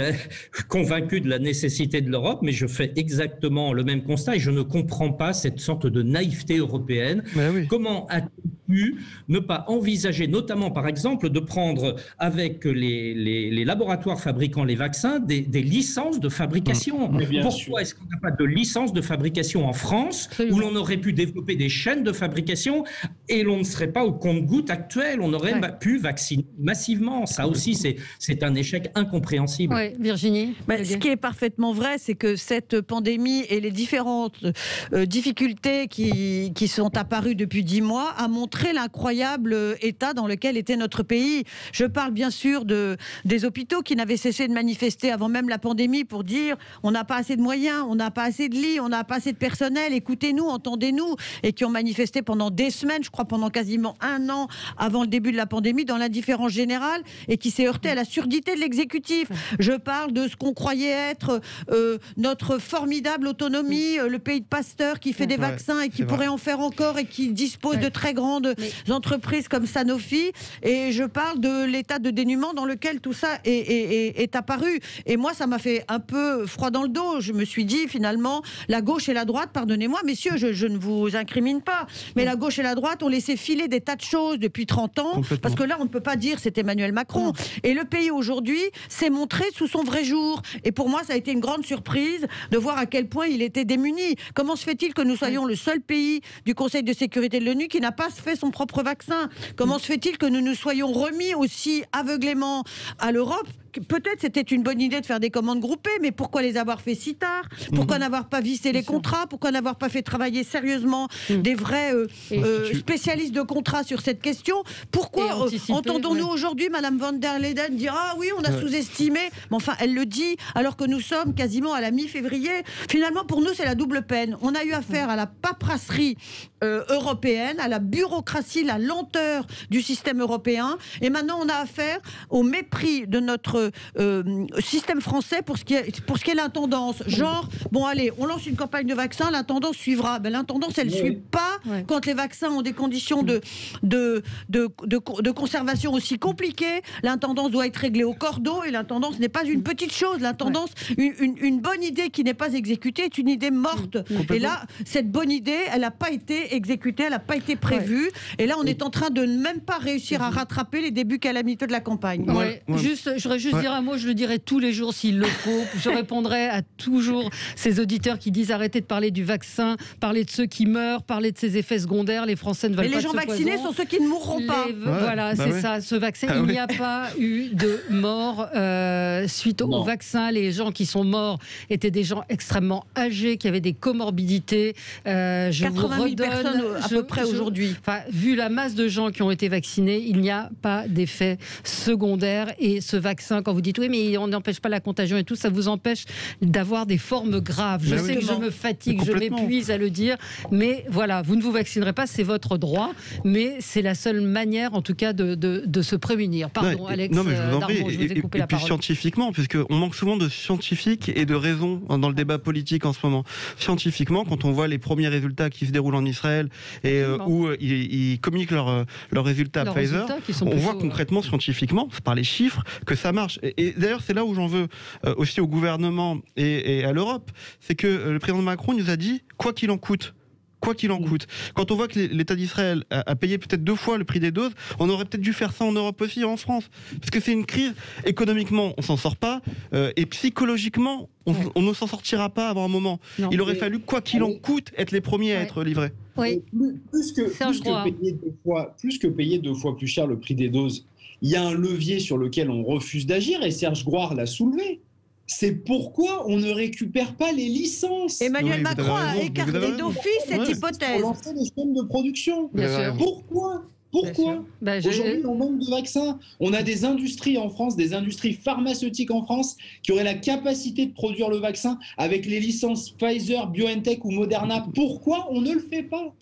convaincu de la nécessité de l'Europe, mais je fais exactement le même constat et je ne comprends pas cette sorte de naïveté européenne. Comment a-t-on pu ne pas envisager, notamment par exemple, de prendre avec les laboratoires fabriquant les vaccins des licences de fabrication? Pourquoi est-ce qu'on n'a pas de licence de fabrication en France où l'on aurait pu développer des chaînes de fabrication et l'on ne serait pas au compte-gouttes actuel? On aurait pu vacciner massivement. Ça aussi, c'est un échec incompréhensible. Oui, Virginie. Ce qui est parfaitement vrai, c'est que cette pandémie et les différentes difficultés qui sont apparues depuis 10 mois a montré l'incroyable état dans lequel était notre pays. Je parle bien sûr des hôpitaux qui n'avaient cessé de manifester avant même la pandémie pour dire on n'a pas assez de moyens, on n'a pas assez de lits, on n'a pas assez de personnel, écoutez-nous, entendez-nous, et qui ont manifesté pendant des semaines, je crois pendant quasiment 1 an avant le début de la pandémie, dans l'indifférence générale, et qui s'est heurté à la surdité de l'exécutif. Je parle de ce qu'on croyait être notre formidable autonomie, le pays de Pasteur qui fait des vaccins et qui pourrait en faire encore et qui dispose de très grandes entreprises comme Sanofi. Et je parle de l'état de dénuement dans lequel tout ça est apparu. Et moi, ça m'a fait un peu froid dans le dos. Je me suis dit, finalement, la gauche et la droite, pardonnez-moi, messieurs, je ne vous incrimine pas, mais la gauche et la droite ont laissé filer des tas de choses depuis 30 ans, parce que là, on ne peut pas dire c'est Emmanuel Macron. Et le pays, aujourd'hui, s'est montré sous son vrai jour. Et pour moi, ça a été une grande surprise de voir à quel point il était démuni. Comment se fait-il que nous soyons le seul pays du Conseil de sécurité de l'ONU qui n'a pas fait son propre vaccin? Comment se fait-il que nous nous soyons remis aussi aveuglément à l'Europe? Peut-être c'était une bonne idée de faire des commandes groupées, mais pourquoi les avoir fait si tard? Pourquoi n'avoir pas vissé les contrats? Pourquoi n'avoir pas fait travailler sérieusement des vrais spécialistes de contrats sur cette question? Pourquoi entendons-nous aujourd'hui Madame von der Leyen dire ah oui, on a sous-estimé, mais enfin elle le dit alors que nous sommes quasiment à la mi-février. Finalement, pour nous, c'est la double peine. On a eu affaire à la paperasserie européenne, à la bureaucratie, la lenteur du système européen, et maintenant on a affaire au mépris de notre système français pour ce qui est l'intendance. Genre, bon allez, on lance une campagne de vaccins, l'intendance suivra. Ben, l'intendance, elle ne suit pas quand les vaccins ont des conditions de conservation aussi compliquées. L'intendance doit être réglée au cordeau, et l'intendance n'est pas une petite chose. L'intendance, une bonne idée qui n'est pas exécutée est une idée morte. Et là, cette bonne idée, elle n'a pas été exécutée, elle n'a pas été prévue. Et là, on est en train de ne même pas réussir à rattraper les débuts calamiteux de la campagne. Je voudrais juste juste dire un mot, je le dirai tous les jours s'il le faut. Je répondrai à toujours ces auditeurs qui disent arrêtez de parler du vaccin, parler de ceux qui meurent, parler de ses effets secondaires. Les Français ne veulent pas de ce poison. Mais les gens vaccinés sont ceux qui ne mourront pas. Voilà, c'est ça, ce vaccin. Il n'y a pas eu de mort suite au vaccin. Les gens qui sont morts étaient des gens extrêmement âgés, qui avaient des comorbidités. 80 000 personnes à peu près aujourd'hui. Vu la masse de gens qui ont été vaccinés, il n'y a pas d'effet secondaire. Et ce vaccin, quand vous dites oui, mais on n'empêche pas la contagion et tout, ça vous empêche d'avoir des formes graves. Je sais que je me fatigue, je m'épuise à le dire, mais voilà, vous ne vous vaccinerez pas, c'est votre droit, mais c'est la seule manière, en tout cas, de se prémunir. Pardon, Alex. Non, mais je vous en prie. Je vous ai coupé la parole. Et puis scientifiquement, puisqu'on manque souvent de scientifiques et de raison dans le débat politique en ce moment. Scientifiquement, quand on voit les premiers résultats qui se déroulent en Israël et où ils communiquent leurs résultats à Pfizer, on voit concrètement, scientifiquement, par les chiffres, que ça marche. Et d'ailleurs, c'est là où j'en veux aussi au gouvernement et à l'Europe, c'est que le président Macron nous a dit quoi qu'il en coûte. Quoi qu'il en coûte. Quand on voit que l'État d'Israël a payé peut-être 2 fois le prix des doses, on aurait peut-être dû faire ça en Europe aussi, en France. Parce que c'est une crise, économiquement, on s'en sort pas, et psychologiquement, on ne s'en sortira pas avant un moment. Non. Il aurait fallu, quoi qu'il en coûte, être les premiers à être livrés. Oui. Plus que payer 2 fois plus cher le prix des doses, il y a un levier sur lequel on refuse d'agir, et Serge Grouard l'a soulevé. C'est pourquoi on ne récupère pas les licences. Emmanuel Macron a écarté d'office cette hypothèse. Pour lancer les chaînes de production. Pourquoi Aujourd'hui, on manque de vaccins. On a des industries en France, des industries pharmaceutiques en France, qui auraient la capacité de produire le vaccin avec les licences Pfizer, BioNTech ou Moderna. Pourquoi on ne le fait pas?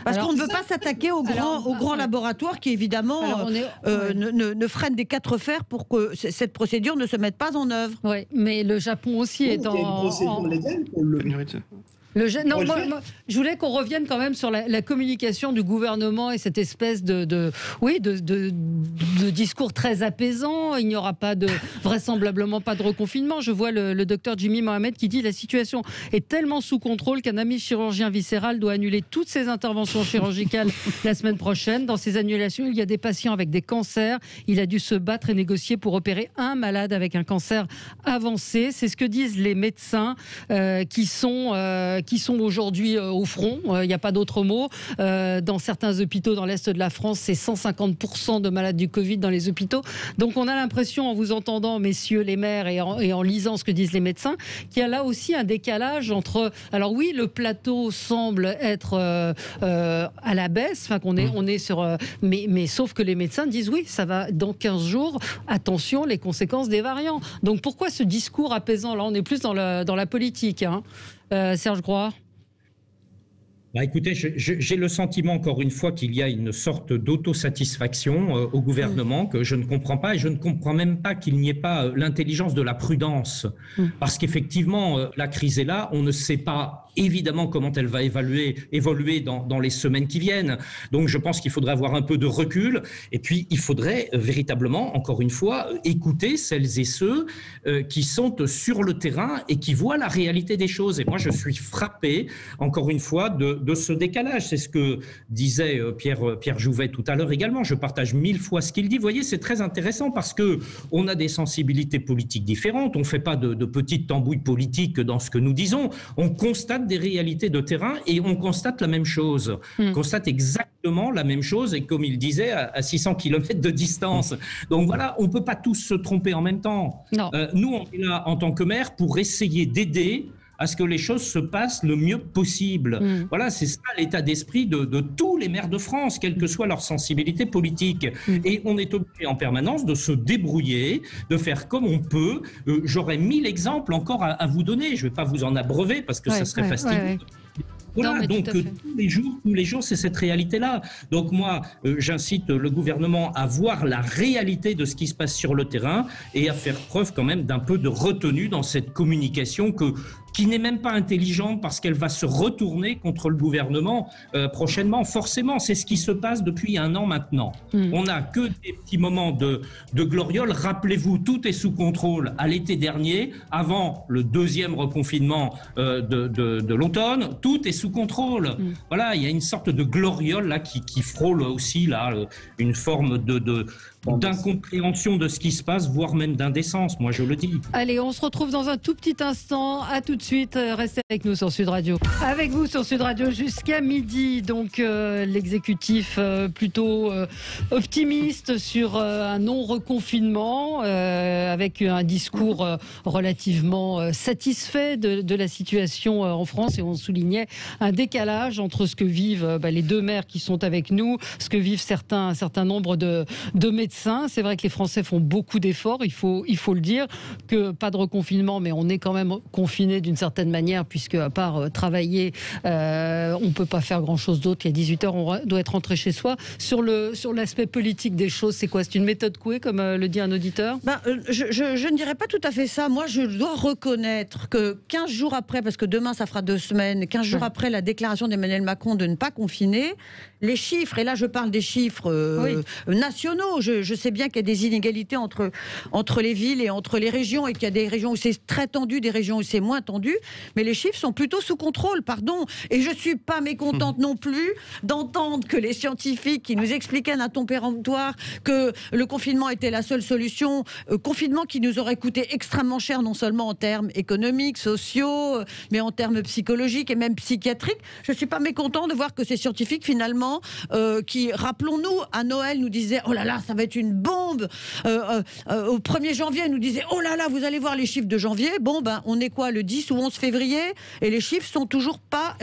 Parce qu'on ne veut pas s'attaquer aux grands laboratoires qui, évidemment, ne freinent des 4 fers pour que cette procédure ne se mette pas en œuvre. Oui, mais le Japon aussi est en... Il y a une procédure légale pour moi, je voulais qu'on revienne quand même sur la communication du gouvernement et cette espèce de discours très apaisant. Il n'y aura vraisemblablement pas de reconfinement. Je vois le docteur Jimmy Mohamed qui dit la situation est tellement sous contrôle qu'un ami chirurgien viscéral doit annuler toutes ses interventions chirurgicales la semaine prochaine. Dans ces annulations, il y a des patients avec des cancers. Il a dû se battre et négocier pour opérer un malade avec un cancer avancé. C'est ce que disent les médecins qui sont aujourd'hui au front, il n'y a pas d'autre mot. Dans certains hôpitaux dans l'Est de la France, c'est 150% de malades du Covid dans les hôpitaux. Donc on a l'impression, en vous entendant, messieurs les maires, et en lisant ce que disent les médecins, qu'il y a là aussi un décalage entre... Alors oui, le plateau semble être à la baisse, on est sur... Mais sauf que les médecins disent oui, ça va dans 15 jours, attention, les conséquences des variants. Donc pourquoi ce discours apaisant? Là, on est plus dans la politique, hein. Serge Grouard. Écoutez, j'ai le sentiment, encore une fois, qu'il y a une sorte d'autosatisfaction au gouvernement que je ne comprends pas, et je ne comprends même pas qu'il n'y ait pas l'intelligence de la prudence. Parce qu'effectivement, la crise est là, on ne sait pas évidemment comment elle va évoluer dans les semaines qui viennent. Donc je pense qu'il faudrait avoir un peu de recul, et puis il faudrait véritablement, encore une fois, écouter celles et ceux qui sont sur le terrain et qui voient la réalité des choses. Et moi, je suis frappé, encore une fois, de ce décalage. C'est ce que disait Pierre Jouvet tout à l'heure également. Je partage 1000 fois ce qu'il dit. Vous voyez, c'est très intéressant parce qu'on a des sensibilités politiques différentes. On ne fait pas de petites tambouilles politiques dans ce que nous disons. On constate des réalités de terrain et on constate la même chose. On constate exactement la même chose, et comme il disait, à 600 km de distance. Donc voilà, on ne peut pas tous se tromper en même temps. Nous, on est là en tant que maire pour essayer d'aider à ce que les choses se passent le mieux possible. Voilà, c'est ça l'état d'esprit de tous les maires de France, quelle que soit leur sensibilité politique. Et on est obligé en permanence de se débrouiller, de faire comme on peut. J'aurais 1000 exemples encore à vous donner. Je ne vais pas vous en abreuver parce que ça serait fastidieux. Voilà, non, donc tous les jours, c'est cette réalité-là. Donc moi, j'incite le gouvernement à voir la réalité de ce qui se passe sur le terrain et à faire preuve quand même d'un peu de retenue dans cette communication qui n'est même pas intelligente parce qu'elle va se retourner contre le gouvernement prochainement. Forcément, c'est ce qui se passe depuis 1 an maintenant. On n'a que des petits moments de gloriole. Rappelez-vous, tout est sous contrôle à l'été dernier, avant le 2e reconfinement de l'automne. Tout est sous contrôle. Voilà, il y a une sorte de gloriole là qui frôle aussi là, une forme d'incompréhension de ce qui se passe, voire même d'indécence, moi je le dis. Allez, on se retrouve dans un tout petit instant. À tout de suite, restez avec nous sur Sud Radio. Avec vous sur Sud Radio jusqu'à midi. Donc l'exécutif plutôt optimiste sur un non-reconfinement, avec un discours relativement satisfait de la situation en France. Et on soulignait un décalage entre ce que vivent les deux maires qui sont avec nous, ce que vivent un certain nombre de médecins. C'est vrai que les Français font beaucoup d'efforts, il faut le dire, que pas de reconfinement, mais on est quand même confiné d'une certaine manière, puisque à part travailler, on ne peut pas faire grand-chose d'autre. Il y a 18h, on doit être rentré chez soi. Sur l'aspect politique des choses, c'est quoi? C'est une méthode couée, comme le dit un auditeur? Je ne dirais pas tout à fait ça. Moi, je dois reconnaître que 15 jours après, parce que demain, ça fera 2 semaines, 15 jours après la déclaration d'Emmanuel Macron de ne pas confiner, les chiffres, et là je parle des chiffres nationaux, je sais bien qu'il y a des inégalités entre les villes et entre les régions, et qu'il y a des régions où c'est très tendu, des régions où c'est moins tendu, mais les chiffres sont plutôt sous contrôle, pardon. Et je ne suis pas mécontente non plus d'entendre que les scientifiques qui nous expliquaient d'un ton péremptoire que le confinement était la seule solution, confinement qui nous aurait coûté extrêmement cher, non seulement en termes économiques, sociaux, mais en termes psychologiques et même psychiatriques. Je ne suis pas mécontent de voir que ces scientifiques, finalement, qui, rappelons-nous, à Noël, nous disaient « Oh là là, ça va être une bombe !» Au 1er janvier, ils nous disaient « Oh là là, vous allez voir les chiffres de janvier !» Bon, on est quoi, le 10 ou 11 février? Et les chiffres sont toujours pas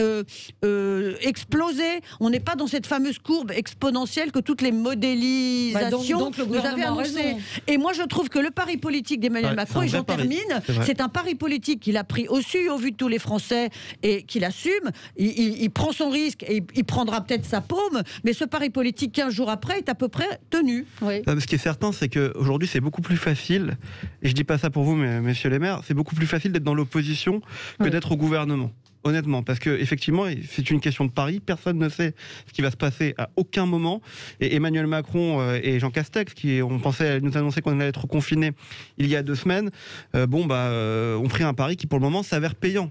explosés. On n'est pas dans cette fameuse courbe exponentielle que toutes les modélisations donc le nous avaient annoncé. Et moi, je trouve que le pari politique d'Emmanuel Macron, et j'en termine, c'est un pari politique qu'il a pris au vu de tous les Français et qu'il assume. Il prend son risque et il prendra peut-être sa paume, mais ce pari politique 15 jours après est à peu près tenu. Oui. Ce qui est certain, c'est qu'aujourd'hui c'est beaucoup plus facile, et je dis pas ça pour vous, mais messieurs les maires, c'est beaucoup plus facile d'être dans l'opposition que d'être au gouvernement. Honnêtement, parce que effectivement, c'est une question de pari. Personne ne sait ce qui va se passer à aucun moment. Et Emmanuel Macron et Jean Castex, on pensait nous annoncer qu'on allait être confinés il y a 2 semaines, ont pris un pari qui pour le moment s'avère payant.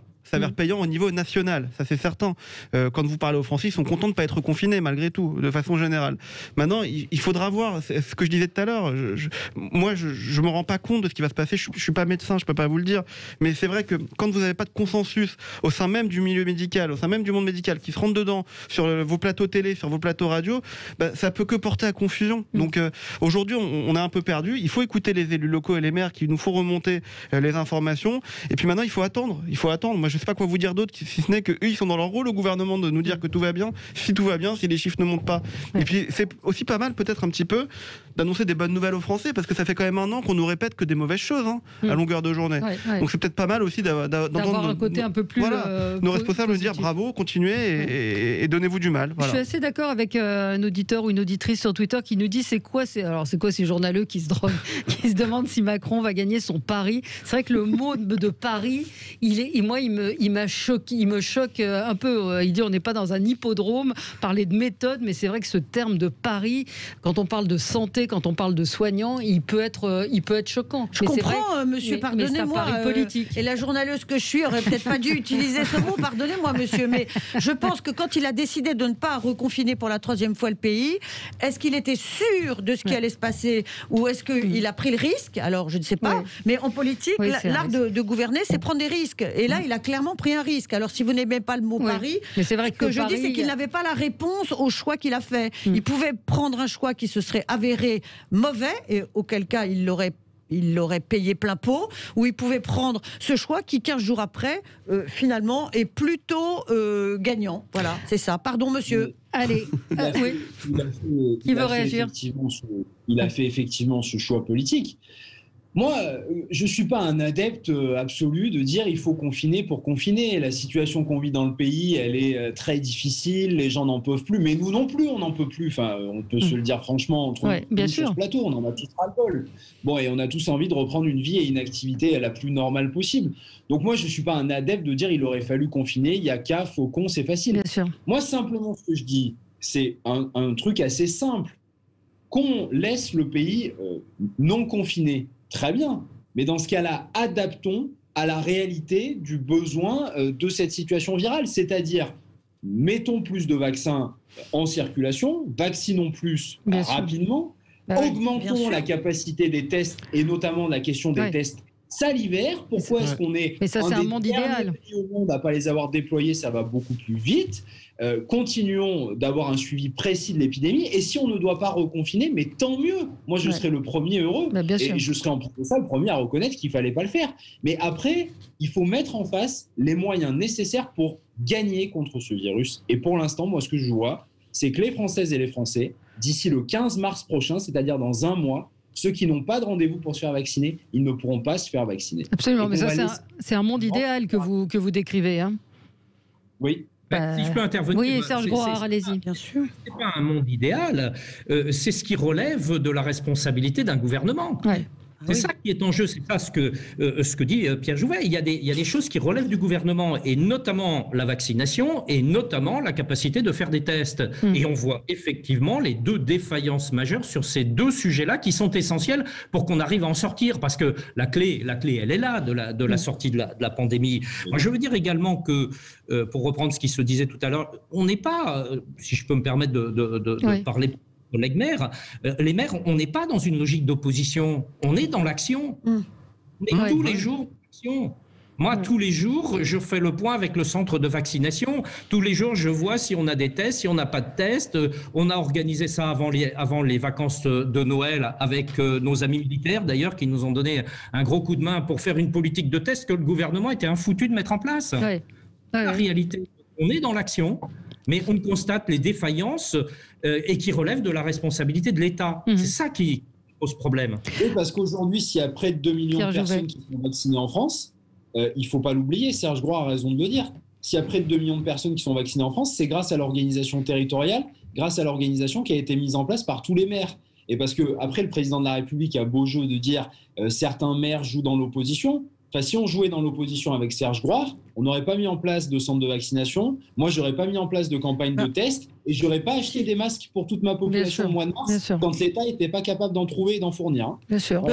Payant au niveau national, ça c'est certain. Quand vous parlez aux Français, ils sont contents de ne pas être confinés malgré tout, de façon générale. Maintenant, il faudra voir, ce que je disais tout à l'heure, moi je me rends pas compte de ce qui va se passer, je suis pas médecin, je peux pas vous le dire, mais c'est vrai que quand vous n'avez pas de consensus au sein même du milieu médical, au sein même du monde médical, qui se rentre dedans, sur vos plateaux télé, sur vos plateaux radio, ça peut que porter à confusion. Donc aujourd'hui, on est un peu perdu, il faut écouter les élus locaux et les maires qui nous font remonter les informations, et puis maintenant il faut attendre. Moi je sais pas quoi vous dire d'autre, si ce n'est qu'eux, ils sont dans leur rôle au gouvernement de nous dire que tout va bien, si tout va bien, si les chiffres ne montent pas. Et puis c'est aussi pas mal peut-être un petit peu d'annoncer des bonnes nouvelles aux Français, parce que ça fait quand même 1 an qu'on nous répète que des mauvaises choses à longueur de journée. Donc c'est peut-être pas mal aussi d'avoir un côté un peu plus nos responsables nous dire bravo, continuez et donnez-vous du mal. Je suis assez d'accord avec un auditeur ou une auditrice sur Twitter qui nous dit c'est quoi ces journaleux qui se droguent, qui se demandent si Macron va gagner son pari. C'est vrai que le mot de pari, il me choque un peu. Il dit on n'est pas dans un hippodrome, parler de méthode, mais c'est vrai que ce terme de pari, quand on parle de santé, quand on parle de soignants, il peut être choquant. Je comprends, monsieur, pardonnez-moi. Et la journaleuse que je suis aurait peut-être pas dû utiliser ce mot, pardonnez-moi, monsieur, mais je pense que quand il a décidé de ne pas reconfiner pour la 3e fois le pays, est-ce qu'il était sûr de ce qui allait se passer, ou est-ce qu'il a pris le risque? Alors, je ne sais pas, mais en politique, l'art de gouverner, c'est prendre des risques. Et là, il a clairement pris un risque. Alors, si vous n'aimez pas le mot pari, mais c'est vrai ce que je dis, c'est qu'il n'avait pas la réponse au choix qu'il a fait. Il pouvait prendre un choix qui se serait avéré mauvais, et auquel cas, il l'aurait payé plein pot, ou il pouvait prendre ce choix qui, 15 jours après, finalement, est plutôt gagnant. Voilà, c'est ça. Pardon, monsieur. Allez, qui veut réagir? Il a fait effectivement ce choix politique. Moi, je ne suis pas un adepte absolu de dire il faut confiner pour confiner. La situation qu'on vit dans le pays, elle est très difficile, les gens n'en peuvent plus, mais nous non plus, on n'en peut plus. Enfin, on peut se le dire franchement, entre nous sur ce plateau, on en a tous ras-le-bol. Bon, et on a tous envie de reprendre une vie et une activité la plus normale possible. Donc moi, je ne suis pas un adepte de dire il aurait fallu confiner, il y a qu'à, faucon, c'est facile. Bien sûr. Moi, simplement, ce que je dis, c'est un truc assez simple. Qu'on laisse le pays non confiné. Très bien, mais dans ce cas-là, adaptons à la réalité du besoin de cette situation virale, c'est-à-dire mettons plus de vaccins en circulation, vaccinons plus rapidement, Augmentons la capacité des tests, et notamment la question des tests salivaires. Pourquoi est-ce qu'on est c'est un monde idéal pays au monde à pas les avoir déployés? Ça va beaucoup plus vite. Continuons d'avoir un suivi précis de l'épidémie, et si on ne doit pas reconfiner, mais tant mieux. Moi, je serais le premier heureux, et je serais en plus de ça le premier à reconnaître qu'il fallait pas le faire. Mais après, il faut mettre en face les moyens nécessaires pour gagner contre ce virus. Et pour l'instant, moi, ce que je vois, c'est que les Françaises et les Français, d'ici le 15 mars prochain, c'est-à-dire dans un mois, ceux qui n'ont pas de rendez-vous pour se faire vacciner, ils ne pourront pas se faire vacciner. Absolument, mais ça, c'est un monde idéal que vous décrivez. Hein. Oui. Si je peux intervenir. Oui, Serge Grouard, allez-y. Bien sûr. Ce n'est pas un monde idéal, c'est ce qui relève de la responsabilité d'un gouvernement. Ouais. C'est ça qui est en jeu, c'est ça ce que dit Pierre Jouvet. Il y a des choses qui relèvent du gouvernement, et notamment la vaccination, et notamment la capacité de faire des tests. Et on voit effectivement les deux défaillances majeures sur ces deux sujets-là qui sont essentiels pour qu'on arrive à en sortir, parce que la clé, elle est là de la sortie de la pandémie. Moi, je veux dire également que, pour reprendre ce qui se disait tout à l'heure, on n'est pas, si je peux me permettre de parler collègues maires, les maires, on n'est pas dans une logique d'opposition, on est dans l'action. On est tous les jours dans l'action. Moi, tous les jours, je fais le point avec le centre de vaccination. Tous les jours, je vois si on a des tests, si on n'a pas de tests. On a organisé ça avant les vacances de Noël avec nos amis militaires, d'ailleurs, qui nous ont donné un gros coup de main pour faire une politique de tests que le gouvernement était infoutu de mettre en place. La réalité, on est dans l'action, mais on constate les défaillances et qui relèvent de la responsabilité de l'État. C'est ça qui pose problème. Oui, parce qu'aujourd'hui, s'il y a près de 2 millions de personnes qui sont vaccinées en France, il ne faut pas l'oublier, Serge Grouard a raison de le dire, s'il y a près de 2 millions de personnes qui sont vaccinées en France, c'est grâce à l'organisation territoriale, grâce à l'organisation qui a été mise en place par tous les maires. Et parce qu'après, le président de la République a beau jeu de dire certains maires jouent dans l'opposition. Enfin, si on jouait dans l'opposition avec Serge Grouard, on n'aurait pas mis en place de centre de vaccination. Moi, je n'aurais pas mis en place de campagne de tests, et je n'aurais pas acheté des masques pour toute ma population au mois de mars quand l'État n'était pas capable d'en trouver et d'en fournir. Bien sûr.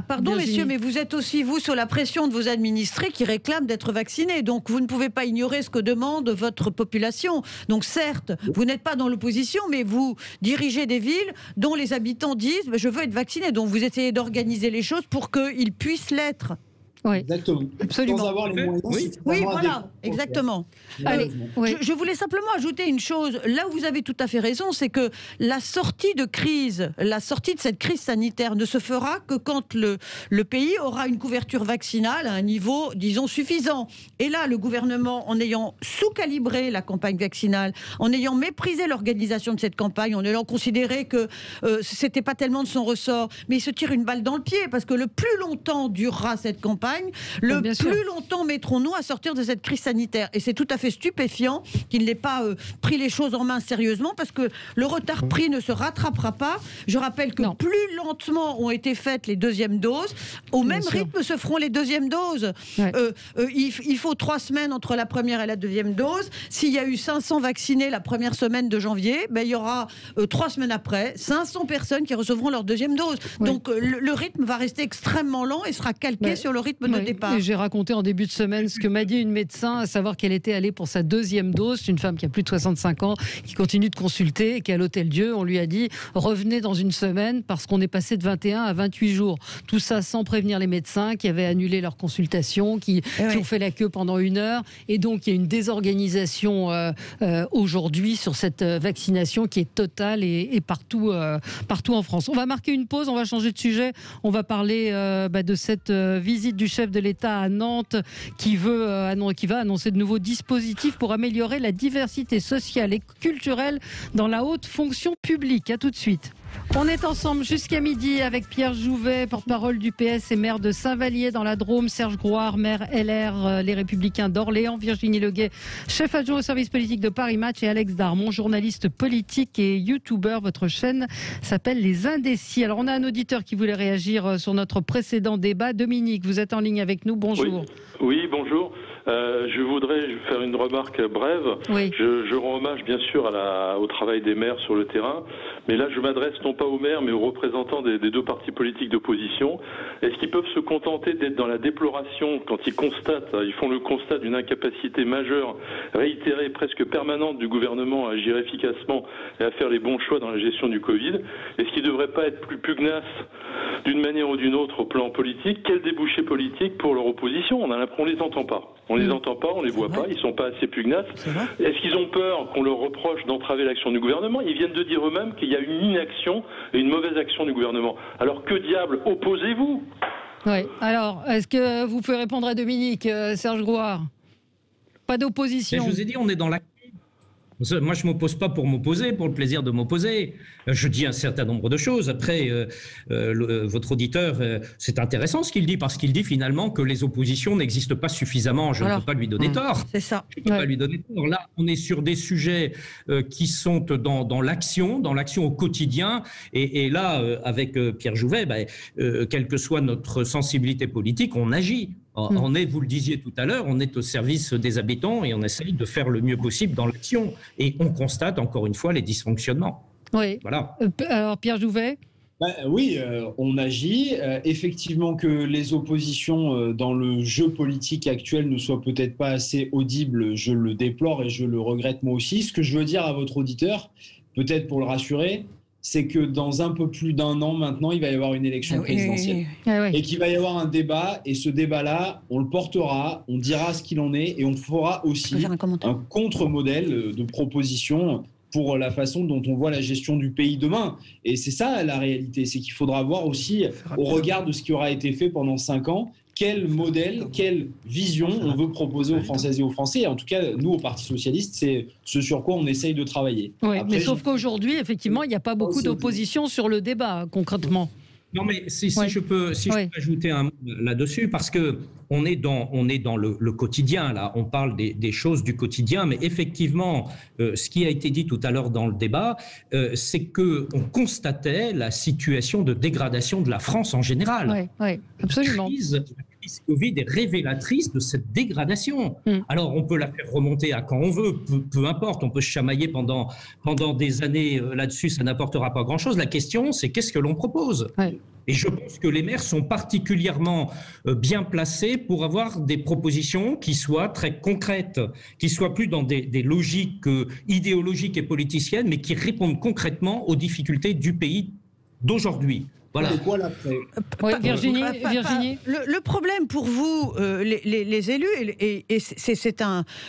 Pardon, messieurs, mais vous êtes aussi, vous, sous la pression de vos administrés qui réclament d'être vaccinés. Donc, vous ne pouvez pas ignorer ce que demande votre population. Donc, certes, vous n'êtes pas dans l'opposition, mais vous dirigez des villes dont les habitants disent « je veux être vacciné ». Donc, vous essayez d'organiser les choses pour qu'ils puissent l'être. Oui, exactement. Absolument. Sans avoir les moyens. Oui, voilà, exactement. Allez, je voulais simplement ajouter une chose. Là où vous avez tout à fait raison, c'est que la sortie de cette crise sanitaire ne se fera que quand le pays aura une couverture vaccinale à un niveau, disons, suffisant. Et là, le gouvernement, en ayant sous-calibré la campagne vaccinale, en ayant méprisé l'organisation de cette campagne, en ayant considéré que c'était pas tellement de son ressort, mais il se tire une balle dans le pied, parce que le plus longtemps durera cette campagne, le plus longtemps mettrons-nous à sortir de cette crise sanitaire. Et c'est tout à fait stupéfiant qu'il n'ait pas pris les choses en main sérieusement, parce que le retard pris ne se rattrapera pas. Je rappelle que plus lentement ont été faites les deuxièmes doses, au même rythme se feront les deuxièmes doses. Il faut 3 semaines entre la première et la deuxième dose. S'il y a eu 500 vaccinés la première semaine de janvier, il y aura 3 semaines après 500 personnes qui recevront leur deuxième dose. Donc le rythme va rester extrêmement lent et sera calqué sur le rythme de départ. J'ai raconté en début de semaine ce que m'a dit une médecin, à savoir qu'elle était allée pour sa deuxième dose. C'est une femme qui a plus de 65 ans, qui continue de consulter, et qui est à l'Hôtel-Dieu. On lui a dit revenez dans une semaine, parce qu'on est passé de 21 à 28 jours. Tout ça sans prévenir les médecins qui avaient annulé leur consultation, qui ont fait la queue pendant 1 heure. Et donc il y a une désorganisation aujourd'hui sur cette vaccination qui est totale et partout en France. On va marquer une pause, on va changer de sujet. On va parler de cette visite du chef de l'État à Nantes qui va annoncer de nouveaux dispositifs pour améliorer la diversité sociale et culturelle dans la haute fonction publique. À tout de suite. On est ensemble jusqu'à midi avec Pierre Jouvet, porte-parole du PS et maire de Saint-Vallier dans la Drôme, Serge Grouard, maire LR, les Républicains d'Orléans, Virginie Leguet, chef adjoint au service politique de Paris Match, et Alex Darmon, journaliste politique et youtubeur. Votre chaîne s'appelle Les Indécis. Alors on a un auditeur qui voulait réagir sur notre précédent débat. Dominique, vous êtes en ligne avec nous, bonjour. Oui bonjour. Je voudrais faire une remarque brève. Oui. Je rends hommage bien sûr au travail des maires sur le terrain, mais là je m'adresse non pas aux maires mais aux représentants des deux partis politiques d'opposition. Est-ce qu'ils peuvent se contenter d'être dans la déploration quand ils font le constat d'une incapacité majeure, réitérée, presque permanente du gouvernement à agir efficacement et à faire les bons choix dans la gestion du Covid? Est-ce qu'ils ne devraient pas être plus pugnaces d'une manière ou d'une autre au plan politique? Quel débouché politique pour leur opposition? On les entend pas. On les entend pas, on les voit pas, ils sont pas assez pugnaces. Est-ce qu'ils ont peur qu'on leur reproche d'entraver l'action du gouvernement? Ils viennent de dire eux-mêmes qu'il y a une inaction et une mauvaise action du gouvernement. Alors que diable opposez-vous? Oui. Alors, est-ce que vous pouvez répondre à Dominique, Serge Grouard? Pas d'opposition. Je vous ai dit, on est dans la... Moi, je ne m'oppose pas pour m'opposer, pour le plaisir de m'opposer. Je dis un certain nombre de choses. Après, votre auditeur, c'est intéressant ce qu'il dit, parce qu'il dit finalement que les oppositions n'existent pas suffisamment. Je ne peux pas lui donner tort. C'est ça. Je ne peux pas lui donner tort. Là, on est sur des sujets qui sont dans l'action au quotidien. Et là, avec Pierre Jouvet, quelle que soit notre sensibilité politique, on agit. On est, vous le disiez tout à l'heure, on est au service des habitants et on essaye de faire le mieux possible dans l'action. Et on constate encore une fois les dysfonctionnements. Oui. Voilà. Alors Pierre Jouvet? Oui, on agit. Effectivement que les oppositions dans le jeu politique actuel ne soient peut-être pas assez audibles, je le déplore et je le regrette moi aussi. Ce que je veux dire à votre auditeur, peut-être pour le rassurer, c'est que dans un peu plus d'un an maintenant, il va y avoir une élection présidentielle. Et qu'il va y avoir un débat, et ce débat-là, on le portera, on dira ce qu'il en est, et on fera aussi un contre-modèle de proposition pour la façon dont on voit la gestion du pays demain. Et c'est ça la réalité, c'est qu'il faudra voir aussi, au regard de ce qui aura été fait pendant 5 ans, quel modèle, quelle vision on veut proposer aux Françaises et aux Français. Et en tout cas, nous, au Parti Socialiste, c'est ce sur quoi on essaye de travailler. Oui, mais sauf qu'aujourd'hui, effectivement, il n'y a pas beaucoup d'opposition sur le débat, concrètement. Non, mais si je peux ajouter un mot là-dessus, parce que on est dans le quotidien, là. On parle des choses du quotidien, mais effectivement, ce qui a été dit tout à l'heure dans le débat, c'est qu'on constatait la situation de dégradation de la France en général. Oui, absolument. La crise Covid est révélatrice de cette dégradation. Alors, on peut la faire remonter à quand on veut, peu importe, on peut se chamailler pendant des années là-dessus, ça n'apportera pas grand-chose. La question, c'est qu'est-ce que l'on propose ? Et je pense que les maires sont particulièrement bien placés pour avoir des propositions qui soient très concrètes, qui soient plus dans des logiques idéologiques et politiciennes, mais qui répondent concrètement aux difficultés du pays d'aujourd'hui. Voilà. C'est quoi l'après ? Oui, Virginie. Le problème pour vous, les élus, et c'est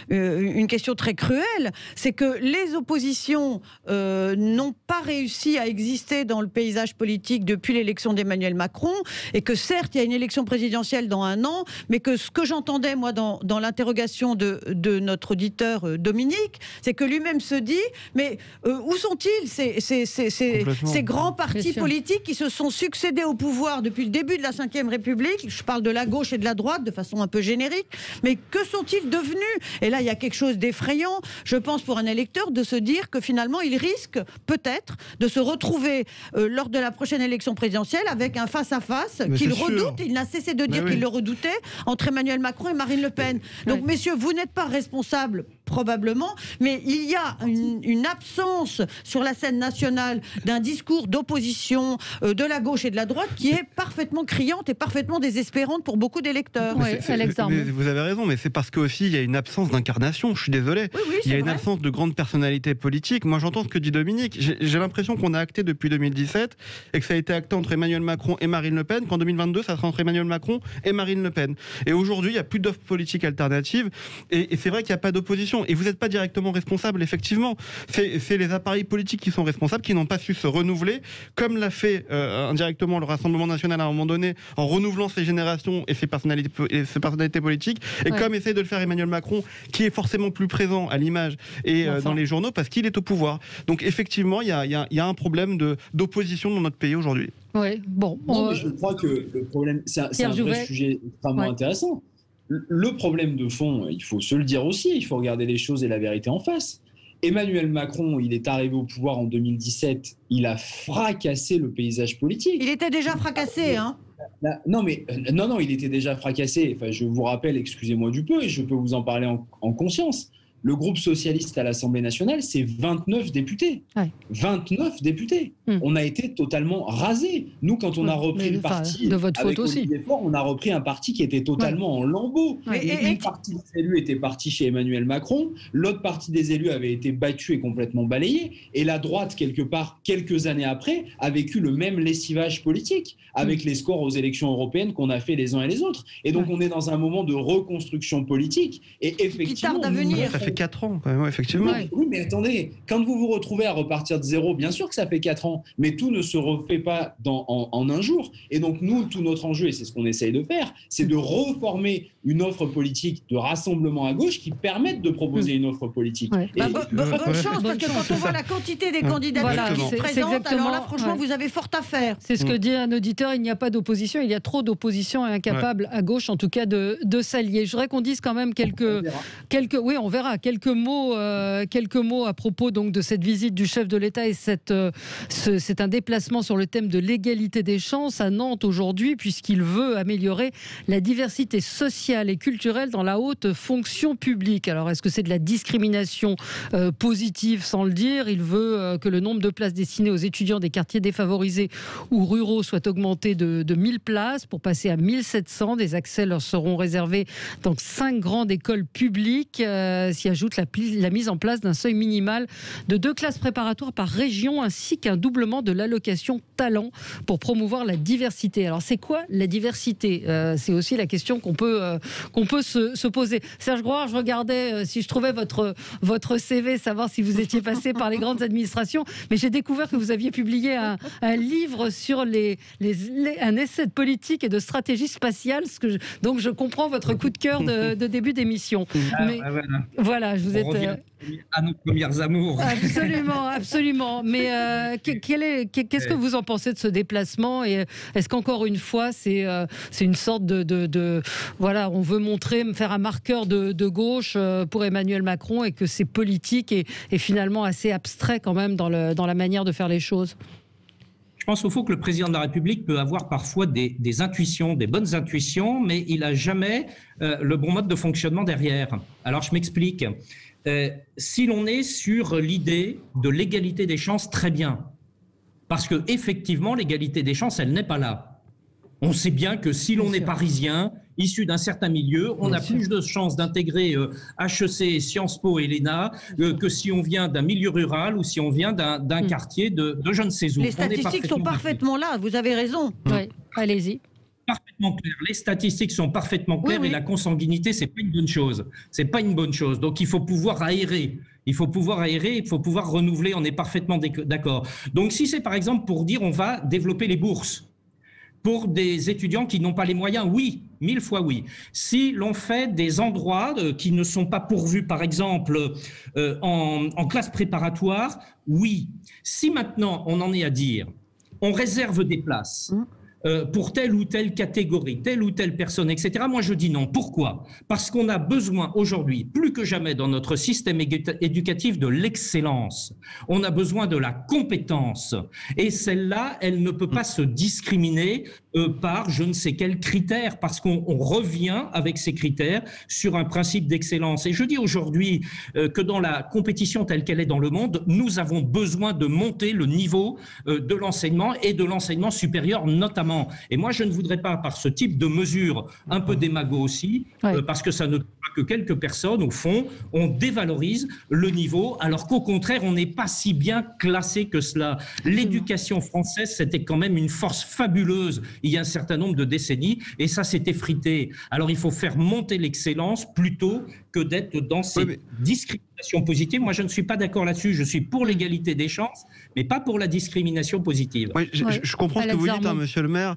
une question très cruelle, c'est que les oppositions n'ont pas réussi à exister dans le paysage politique depuis l'élection d'Emmanuel Macron, et que certes, il y a une élection présidentielle dans 1 an, mais que ce que j'entendais, moi, dans l'interrogation de notre auditeur Dominique, c'est que lui-même se dit, mais où sont-ils ces grands partis politiques qui se sont succédés au pouvoir depuis le début de la Ve République? Je parle de la gauche et de la droite de façon un peu générique, mais que sont-ils devenus? Et là, il y a quelque chose d'effrayant, je pense, pour un électeur, de se dire que finalement, il risque peut-être de se retrouver lors de la prochaine élection présidentielle avec un face-à-face qu'il redoute. Il n'a cessé de dire qu'il le redoutait, entre Emmanuel Macron et Marine Le Pen. Donc, messieurs, vous n'êtes pas responsables, probablement, mais il y a une absence sur la scène nationale d'un discours d'opposition de la gauche et de la droite qui est parfaitement criante et parfaitement désespérante pour beaucoup d'électeurs. Vous avez raison, mais c'est parce qu'aussi il y a une absence d'incarnation, je suis désolé. Il y a une absence de grandes personnalités politiques. Moi j'entends ce que dit Dominique, j'ai l'impression qu'on a acté depuis 2017 et que ça a été acté entre Emmanuel Macron et Marine Le Pen, qu'en 2022 ça sera entre Emmanuel Macron et Marine Le Pen. Et aujourd'hui il n'y a plus d'offres politiques alternatives et c'est vrai qu'il n'y a pas d'opposition. Et vous n'êtes pas directement responsable, effectivement. C'est les appareils politiques qui sont responsables, qui n'ont pas su se renouveler, comme l'a fait indirectement le Rassemblement national à un moment donné, en renouvelant ses générations et ses personnalités politiques, et comme essaie de le faire Emmanuel Macron, qui est forcément plus présent à l'image et dans les journaux, parce qu'il est au pouvoir. Donc effectivement, il y a un problème d'opposition dans notre pays aujourd'hui. Oui, bon. Non, mais je crois que le problème, c'est un vrai sujet extrêmement intéressant. Le problème de fond, il faut se le dire aussi, il faut regarder les choses et la vérité en face. Emmanuel Macron, il est arrivé au pouvoir en 2017, il a fracassé le paysage politique. Il était déjà fracassé, hein? Non, il était déjà fracassé. Enfin, je vous rappelle, excusez-moi du peu, et je peux vous en parler en conscience. Le groupe socialiste à l'Assemblée nationale, c'est 29 députés. Ouais. 29 députés. On a été totalement rasés. Nous, quand on a repris le parti, de votre faute aussi. On a repris un parti qui était totalement en lambeaux. Une partie des élus était partie chez Emmanuel Macron, l'autre partie des élus avait été battue et complètement balayée, et la droite, quelque part, quelques années après, a vécu le même lessivage politique, avec les scores aux élections européennes qu'on a fait les uns et les autres. Et donc, on est dans un moment de reconstruction politique, et effectivement... Qui tarde à venir. Ça fait 4 ans, quand même, effectivement. Oui, mais attendez, quand vous vous retrouvez à repartir de zéro, bien sûr que ça fait 4 ans, mais tout ne se refait pas en un jour. Et donc, nous, tout notre enjeu, et c'est ce qu'on essaye de faire, c'est de reformer une offre politique de rassemblement à gauche qui permette de proposer une offre politique. Ouais. Bonne chance, parce que quand on voit la quantité des candidats qui se présentent, alors là, franchement, vous avez fort à faire. C'est ce que dit un auditeur, il n'y a pas d'opposition, il y a trop d'opposition et incapable à gauche, en tout cas, de s'allier. Je voudrais qu'on dise quand même oui, on verra, quelques mots à propos donc de cette visite du chef de l'État et c'est un déplacement sur le thème de l'égalité des chances à Nantes aujourd'hui, puisqu'il veut améliorer la diversité sociale et culturelle dans la haute fonction publique. Alors, est-ce que c'est de la discrimination positive sans le dire? Il veut que le nombre de places destinées aux étudiants des quartiers défavorisés ou ruraux soit augmenté de 1000 places pour passer à 1700. Des accès leur seront réservés dans 5 grandes écoles publiques. S'y ajoute la mise en place d'un seuil minimal de 2 classes préparatoires par région, ainsi qu'un doublement de l'allocation talent pour promouvoir la diversité. Alors, c'est quoi la diversité? C'est aussi la question qu'on peut se poser. Serge Grouard, je regardais si je trouvais votre CV, savoir si vous étiez passé par les grandes administrations, mais j'ai découvert que vous aviez publié un livre sur un essai de politique et de stratégie spatiale, donc je comprends votre coup de cœur de début d'émission. Mais voilà, je vous êtes à nos premières amours. Absolument, absolument. Mais qu'est-ce que vous en pensez de ce déplacement? Et est-ce qu'encore une fois, c'est une sorte voilà, on veut faire un marqueur de gauche pour Emmanuel Macron, et que c'est politique et finalement assez abstrait quand même dans la manière de faire les choses? Je pense au fond que le président de la République peut avoir parfois des intuitions, des bonnes intuitions, mais il n'a jamais le bon mode de fonctionnement derrière. Alors, je m'explique. Si l'on est sur l'idée de l'égalité des chances, très bien. Parce qu'effectivement, l'égalité des chances, elle n'est pas là. On sait bien que si l'on est parisien, issu d'un certain milieu, on a plus de chances d'intégrer HEC, Sciences Po et l'ENA que si on vient d'un milieu rural ou si on vient d'un quartier de je ne sais où. Les statistiques sont parfaitement là, vous avez raison. Oui, allez-y. Parfaitement clair. Les statistiques sont parfaitement claires, et la consanguinité, c'est pas une bonne chose. C'est pas une bonne chose. Donc il faut pouvoir aérer. Il faut pouvoir renouveler. On est parfaitement d'accord. Donc si c'est par exemple pour dire on va développer les bourses pour des étudiants qui n'ont pas les moyens, oui, 1000 fois oui. Si l'on fait des endroits qui ne sont pas pourvus, par exemple, en classe préparatoire, oui. Si maintenant on en est à dire, on réserve des places pour telle ou telle catégorie, telle ou telle personne, etc. Moi, je dis non. Pourquoi? Parce qu'on a besoin aujourd'hui, plus que jamais dans notre système éducatif, de l'excellence. On a besoin de la compétence. Et celle-là, elle ne peut pas se discriminer par je ne sais quels critères, parce qu'on revient avec ces critères sur un principe d'excellence. Et je dis aujourd'hui que dans la compétition telle qu'elle est dans le monde, nous avons besoin de monter le niveau de l'enseignement et de l'enseignement supérieur notamment. Et moi, je ne voudrais pas, par ce type de mesures un peu démago aussi, parce que ça ne touche pas que quelques personnes, au fond, on dévalorise le niveau, alors qu'au contraire, on n'est pas si bien classé que cela. L'éducation française, c'était quand même une force fabuleuse il y a un certain nombre de décennies, et ça s'est effrité. Alors, il faut faire monter l'excellence plutôt que d'être dans ces discriminations positives. Moi, je ne suis pas d'accord là-dessus. Je suis pour l'égalité des chances, mais pas pour la discrimination positive. Oui, je comprends ce que vous dites, hein, monsieur le maire.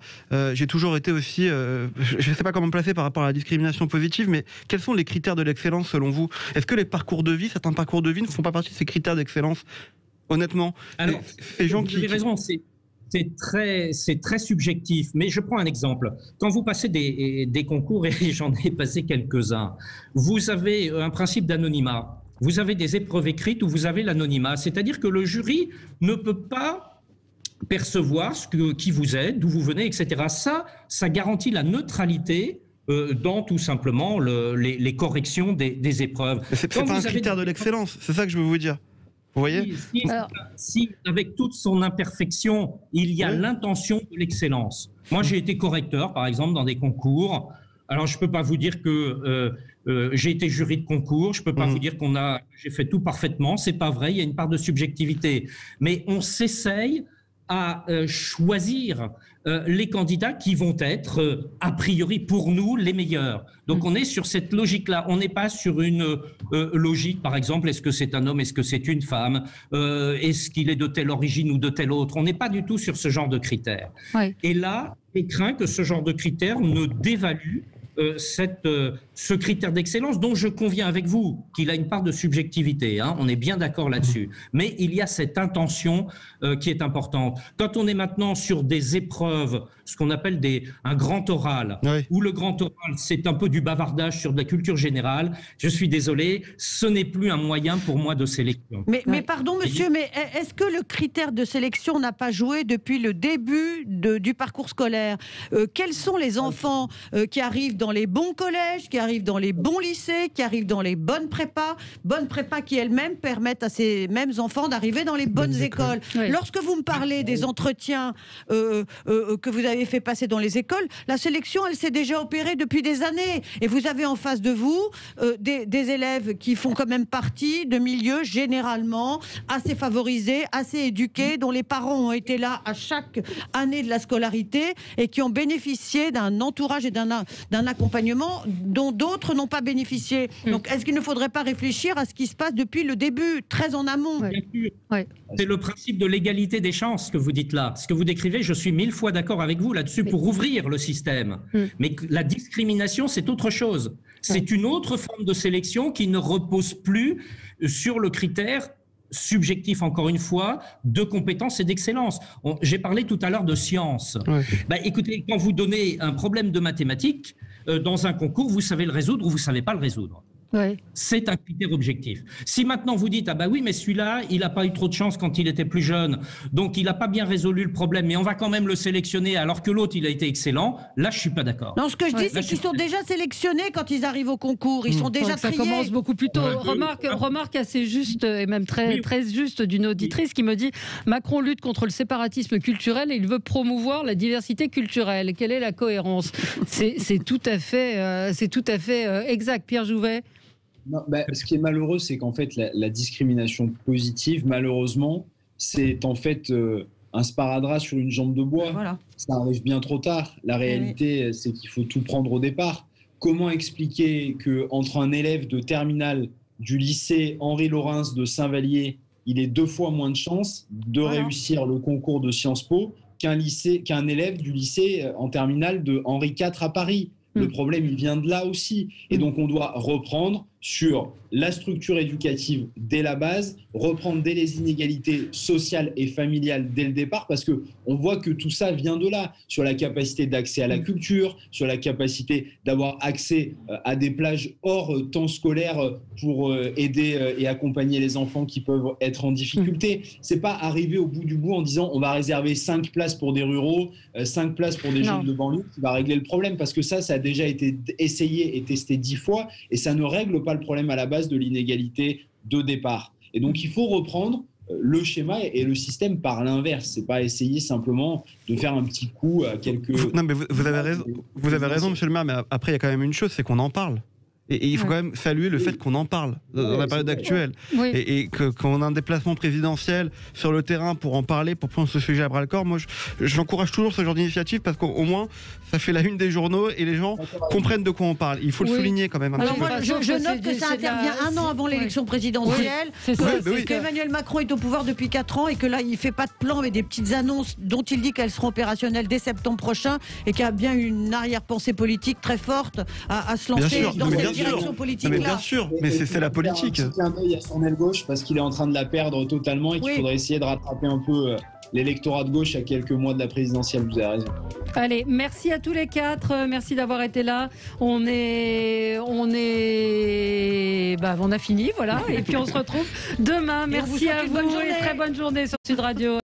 J'ai toujours été aussi... je ne sais pas comment me placer par rapport à la discrimination positive, mais quels sont les critères de l'excellence selon vous? Est-ce que les parcours de vie, certains parcours de vie ne font pas partie de ces critères d'excellence? Honnêtement, alors, vous avez raison, c'est très subjectif, mais je prends un exemple. Quand vous passez des concours, et j'en ai passé quelques-uns, vous avez un principe d'anonymat. vous avez des épreuves écrites où vous avez l'anonymat. C'est-à-dire que le jury ne peut pas percevoir qui vous êtes, d'où vous venez, etc. Ça garantit la neutralité dans tout simplement les corrections des épreuves. C'est pas un critère de l'excellence, c'est ça que je veux vous dire. Vous voyez ? Si, avec toute son imperfection, il y a l'intention de l'excellence. Moi, j'ai été correcteur, par exemple, dans des concours. Alors, je ne peux pas vous dire que j'ai été jury de concours. Je ne peux pas vous dire j'ai fait tout parfaitement. Ce n'est pas vrai. Il y a une part de subjectivité. Mais on s'essaye à choisir les candidats qui vont être, a priori, pour nous, les meilleurs. Donc, on est sur cette logique-là. On n'est pas sur une logique, par exemple, est-ce que c'est un homme, est-ce que c'est une femme, est-ce qu'il est de telle origine ou de telle autre. On n'est pas du tout sur ce genre de critères. Ouais. Et là, je crains que ce genre de critères ne dévalue ce critère d'excellence dont je conviens avec vous qu'il a une part de subjectivité, hein, on est bien d'accord là-dessus, mais il y a cette intention qui est importante. Quand on est maintenant sur des épreuves, ce qu'on appelle un grand oral, où le grand oral c'est un peu du bavardage sur de la culture générale, je suis désolé, ce n'est plus un moyen pour moi de sélection. Mais pardon monsieur, mais est-ce que le critère de sélection n'a pas joué depuis le début du parcours scolaire? Quels sont les enfants qui arrivent dans les bons collèges, qui arrivent dans les bons lycées, qui arrivent dans les bonnes prépas qui elles-mêmes permettent à ces mêmes enfants d'arriver dans les bonnes écoles. Oui. Lorsque vous me parlez des entretiens que vous avez fait passer dans les écoles, la sélection, elle s'est déjà opérée depuis des années. Et vous avez en face de vous des élèves qui font quand même partie de milieux généralement assez favorisés, assez éduqués, dont les parents ont été là à chaque année de la scolarité et qui ont bénéficié d'un entourage et d'un accompagnement dont d'autres n'ont pas bénéficié. Donc, est-ce qu'il ne faudrait pas réfléchir à ce qui se passe depuis le début, très en amont? C'est le principe de l'égalité des chances que vous dites là. Ce que vous décrivez, je suis 1000 fois d'accord avec vous là-dessus pour ouvrir le système. Mais la discrimination, c'est autre chose. C'est une autre forme de sélection qui ne repose plus sur le critère subjectif, encore une fois, de compétence et d'excellence. J'ai parlé tout à l'heure de science. Écoutez, quand vous donnez un problème de mathématiques dans un concours, vous savez le résoudre ou vous ne savez pas le résoudre. C'est un critère objectif. Si maintenant vous dites, ah bah oui, mais celui-là, il n'a pas eu trop de chance quand il était plus jeune, donc il n'a pas bien résolu le problème, mais on va quand même le sélectionner alors que l'autre, il a été excellent, là, je ne suis pas d'accord. Non, ce que je dis, c'est qu'ils sont déjà sélectionnés quand ils arrivent au concours. Ils sont déjà triés. Ça commence beaucoup plus tôt. Remarque assez juste, et même très juste, d'une auditrice qui me dit, Macron lutte contre le séparatisme culturel et il veut promouvoir la diversité culturelle. Quelle est la cohérence? C'est tout à fait exact. Pierre Jouvet? Non, ce qui est malheureux, c'est qu'en fait, la discrimination positive, malheureusement, c'est en fait un sparadrap sur une jambe de bois. Voilà. Ça arrive bien trop tard. La réalité, c'est qu'il faut tout prendre au départ. Comment expliquer qu'entre un élève de terminale du lycée Henri Laurens de Saint-Vallier, il ait 2 fois moins de chances de réussir le concours de Sciences Po qu'un élève du lycée en terminale de Henri IV à Paris? Le problème, il vient de là aussi. Et donc, on doit reprendre sur la structure éducative dès la base, reprendre dès les inégalités sociales et familiales dès le départ, parce qu'on voit que tout ça vient de là, sur la capacité d'accès à la culture, sur la capacité d'avoir accès à des plages hors temps scolaire pour aider et accompagner les enfants qui peuvent être en difficulté. C'est pas arriver au bout du bout en disant on va réserver 5 places pour des ruraux, 5 places pour des jeunes de banlieue qui va régler le problème, parce que ça a déjà été essayé et testé 10 fois et ça ne règle pas le problème à la base de l'inégalité de départ. Et donc il faut reprendre le schéma et le système par l'inverse. C'est pas essayer simplement de faire un petit coup à quelques... Non mais vous avez raison monsieur le maire, mais après il y a quand même une chose, c'est qu'on en parle. Et il faut quand même saluer le fait qu'on en parle dans la période actuelle. Et qu'on a un déplacement présidentiel sur le terrain pour en parler, pour prendre ce sujet à bras-le-corps. Moi, j'encourage toujours ce genre d'initiative parce qu'au moins, ça fait la une des journaux et les gens comprennent de quoi on parle. Il faut le souligner quand même. Alors moi, je note que ça intervient un an avant l'élection présidentielle, qu'Emmanuel Macron est au pouvoir depuis 4 ans et que là, il ne fait pas de plan mais des petites annonces dont il dit qu'elles seront opérationnelles dès septembre prochain et qu'il y a bien une arrière-pensée politique très forte à se lancer dans cette direction politique. Mais bien sûr, mais c'est la politique. Un petit clin d'œil à son aile gauche parce qu'il est en train de la perdre totalement et qu'il faudrait essayer de rattraper un peu l'électorat de gauche à quelques mois de la présidentielle. Vous avez raison. Allez, merci à tous les quatre. Merci d'avoir été là. On a fini, voilà. Et puis on se retrouve demain. Merci à vous et très bonne journée sur Sud Radio.